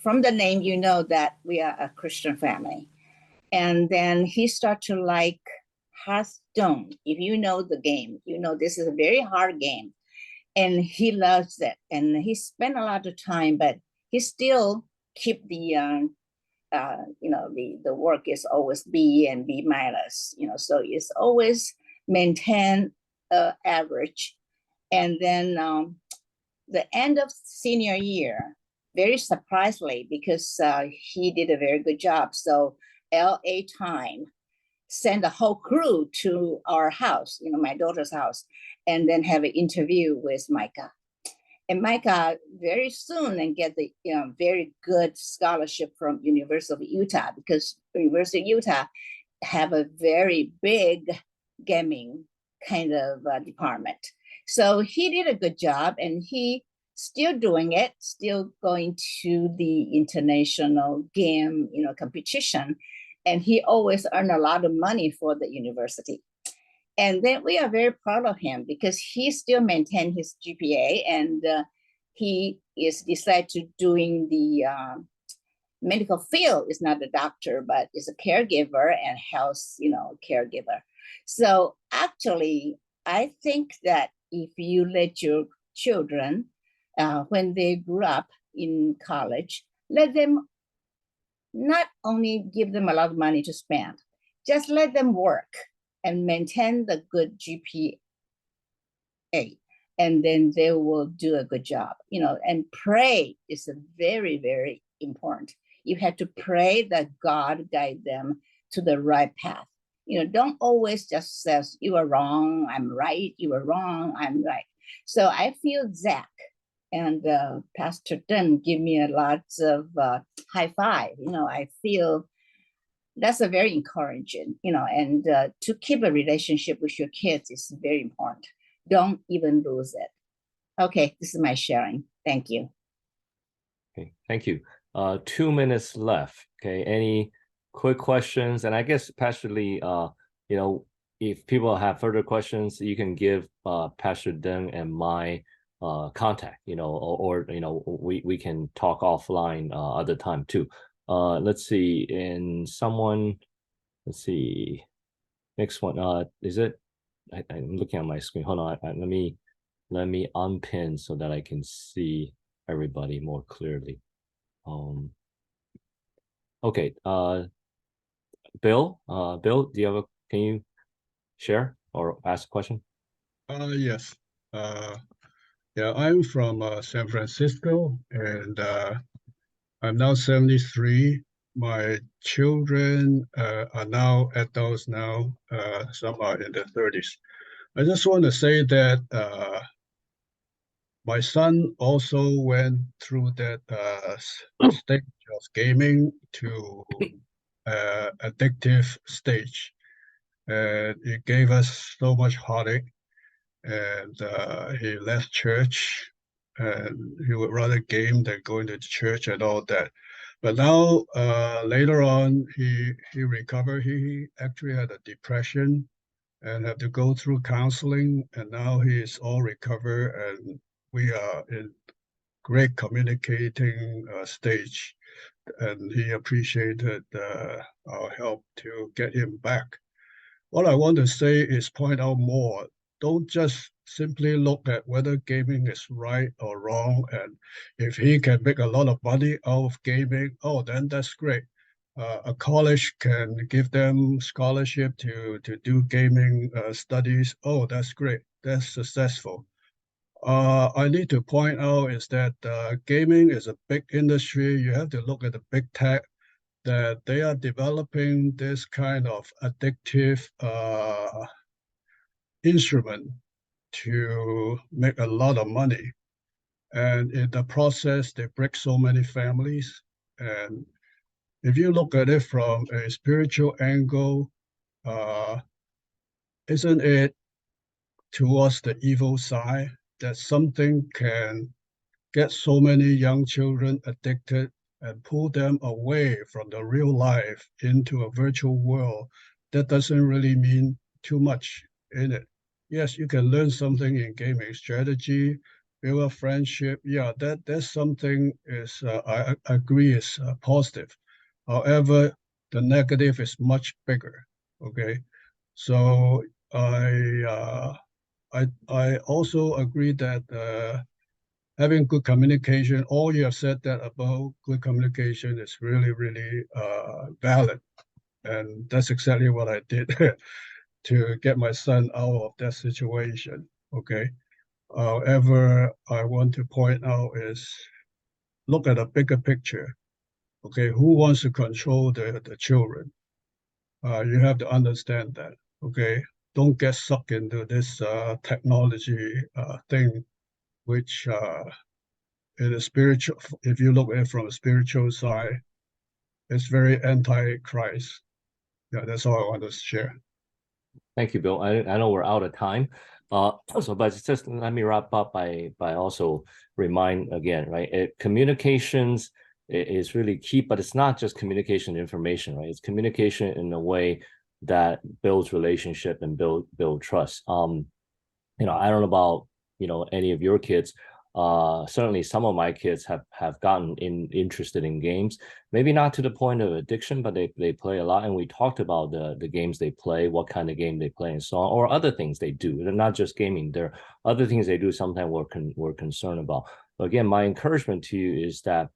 Speaker 10: from the name, you know that we are a Christian family. And then he started to like Hearthstone. If you know the game, you know this is a very hard game. And he loves it. And he spent a lot of time, but he still keep the work is always B and B minus, so it's always maintain average. And then the end of senior year, very surprisingly, because he did a very good job. So LA Time sent a whole crew to our house, my daughter's house, and then have an interview with Micah. And Micah very soon and get the very good scholarship from University of Utah, because University of Utah have a very big gaming kind of department. So he did a good job, and he still doing it, still going to the international game, competition. And he always earned a lot of money for the university. And then we are very proud of him because he still maintained his GPA, and he is decided to doing the medical field. Is not a doctor, but is a caregiver and health, caregiver. So actually, I think that if you let your children, when they grew up in college, let them not only give them a lot of money to spend, just let them work and maintain the good GPA, and then they will do a good job, and pray is very, very important. You have to pray that God guide them to the right path. Don't always just says, you are wrong, I'm right, you are wrong, I'm right. So I feel Zach and Pastor Dunn give me a lot of high five. I feel that's a very encouraging, and to keep a relationship with your kids is very important. Don't even lose it. Okay, this is my sharing. Thank you.
Speaker 2: Okay, thank you. 2 minutes left. Okay, any quick questions? And I guess Pastor Lee, if people have further questions, you can give Pastor Deng and my contact, or we can talk offline other time too. Let's see, let's see, next one, is it, I'm looking at my screen, hold on, let me unpin so that I can see everybody more clearly. Okay, Bill, do you can you share or ask a question?
Speaker 11: Yes. Yeah, I'm from San Francisco, and I'm now 73. my children are now adults now. Some are in their 30s. I just want to say that my son also went through that stage of gaming to addictive stage. And it gave us so much heartache. And he left church, and he would rather game than going to church and all that. But now, later on, he recovered. He actually had a depression and had to go through counseling, and now he is all recovered, and we are in great communicating stage, and he appreciated our help to get him back. What I want to say is point out more. Don't just simply look at whether gaming is right or wrong, and if he can make a lot of money out of gaming, oh, then that's great. A college can give them scholarship to do gaming studies. Oh, that's great. That's successful. I need to point out is that gaming is a big industry. You have to look at the big tech, that they are developing this kind of addictive instrument to make a lot of money. And in the process, they break so many families. And if you look at it from a spiritual angle, isn't it towards the evil side that something can get so many young children addicted and pull them away from the real life into a virtual world? That doesn't really mean too much in it. Yes, you can learn something in gaming strategy, build a friendship. Yeah, that's something is I agree is positive. However, the negative is much bigger. Okay, so I also agree that having good communication, all you have said that about good communication is really, really valid. And that's exactly what I did to get my son out of that situation, okay? However, I want to point out is look at a bigger picture, okay? Who wants to control the children? You have to understand that, okay? Don't get sucked into this technology thing, which in a spiritual, if you look at it from a spiritual side, it's very anti-Christ. Yeah, that's all I want to share.
Speaker 2: Thank you, Bill. I know we're out of time. But just let me wrap up by also remind again, right? Communications is really key, but it's not just communication information, right? It's communication in a way that builds relationship and build trust. I don't know about any of your kids. Certainly some of my kids have gotten interested in games, maybe not to the point of addiction, but they play a lot. And we talked about the games they play, what kind of game they play and so on, or other things they do. They're not just gaming. There are other things they do sometimes we're concerned about. But again, my encouragement to you is that,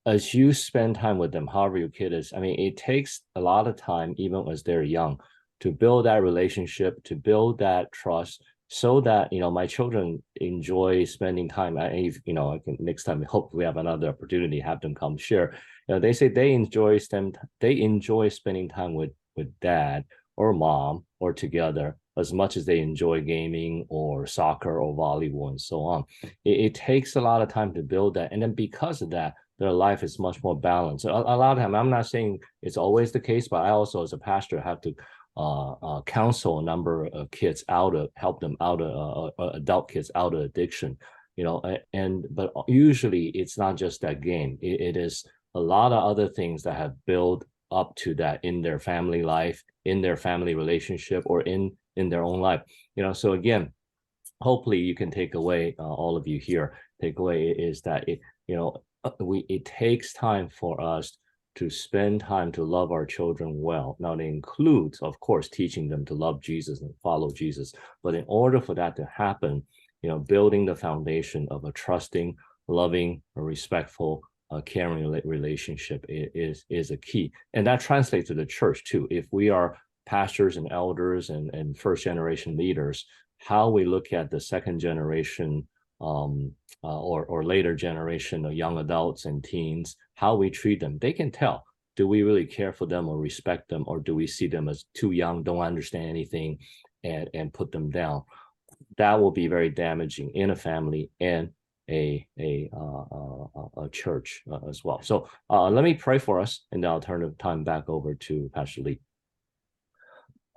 Speaker 2: as you spend time with them, however your kid is, I mean, it takes a lot of time, even as they're young, to build that relationship, to build that trust, so that my children enjoy spending time. I can next time, hopefully we have another opportunity, have them come share. They say they enjoy spending time with dad or mom or together as much as they enjoy gaming or soccer or volleyball and so on. It takes a lot of time to build that, and then because of that, their life is much more balanced. A lot of time, I'm not saying it's always the case, but I also, as a pastor, have to counsel a number of kids help them out of adult kids out of addiction, but usually it's not just that game. It is a lot of other things that have built up to that in their family life, in their family relationship, or in their own life. So again, hopefully you can take away, all of you here, take away is that it takes time for us to spend time to love our children well. Now, it includes, of course, teaching them to love Jesus and follow Jesus. But in order for that to happen, building the foundation of a trusting, loving, respectful, caring relationship is a key. And that translates to the church too. If we are pastors and elders and first generation leaders, how we look at the second generation or later generation of young adults and teens, how we treat them. They can tell, do we really care for them or respect them, or do we see them as too young, don't understand anything, and put them down? That will be very damaging in a family and a church as well. So let me pray for us, and then I'll turn the time back over to Pastor Lee.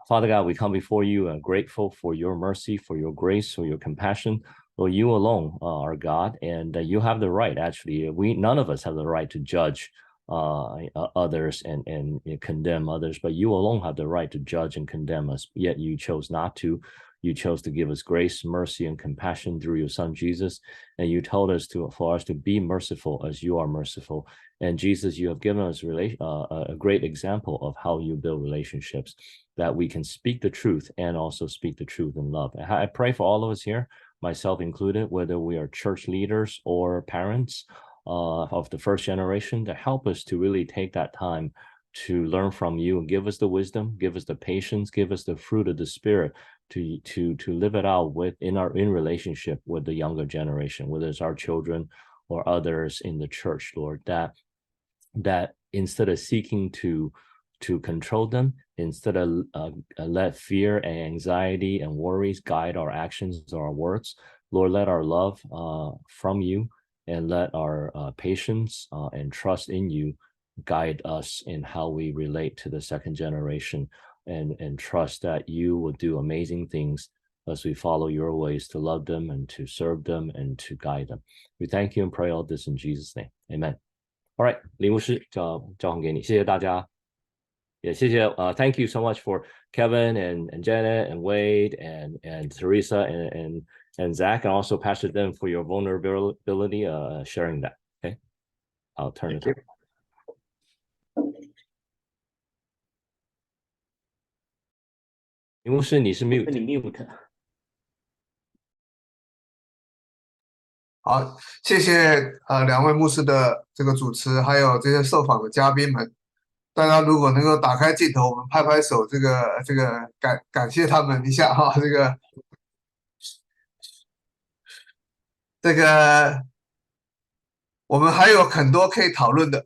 Speaker 2: Father God, we come before you and grateful for your mercy, for your grace, for your compassion. Lord, you alone are God, and you have the right. Actually, none of us have the right to judge others and condemn others, but you alone have the right to judge and condemn us. Yet you chose not to. You chose to give us grace, mercy, and compassion through your Son Jesus, and you told us for us to be merciful as you are merciful. And Jesus, you have given us a great example of how you build relationships, that we can speak the truth and also speak the truth in love. And I pray for all of us here, myself included, whether we are church leaders or parents of the first generation, to help us to really take that time to learn from you and give us the wisdom, give us the patience, give us the fruit of the Spirit to live it out in relationship with the younger generation, whether it's our children or others in the church, Lord, that instead of seeking to control them, instead of let fear and anxiety and worries guide our actions or our words, Lord, let our love from you and let our patience and trust in you guide us in how we relate to the second generation, and trust that you will do amazing things as we follow your ways to love them and to serve them and to guide them. We thank you and pray all this in Jesus' name. Amen. All right, 林牧师交还给你，谢谢大家，也谢谢thank you so much for Kevin and Janet and Wade and Teresa and Zach, and also Pastor them for your vulnerability sharing that. Okay, I'll turn it over. 林牧师，你是 mute。
Speaker 1: 好，谢谢两位牧师的这个主持，还有这些受访的嘉宾们。大家如果能够打开镜头，我们拍拍手，这个感谢他们一下哈。这个我们还有很多可以讨论的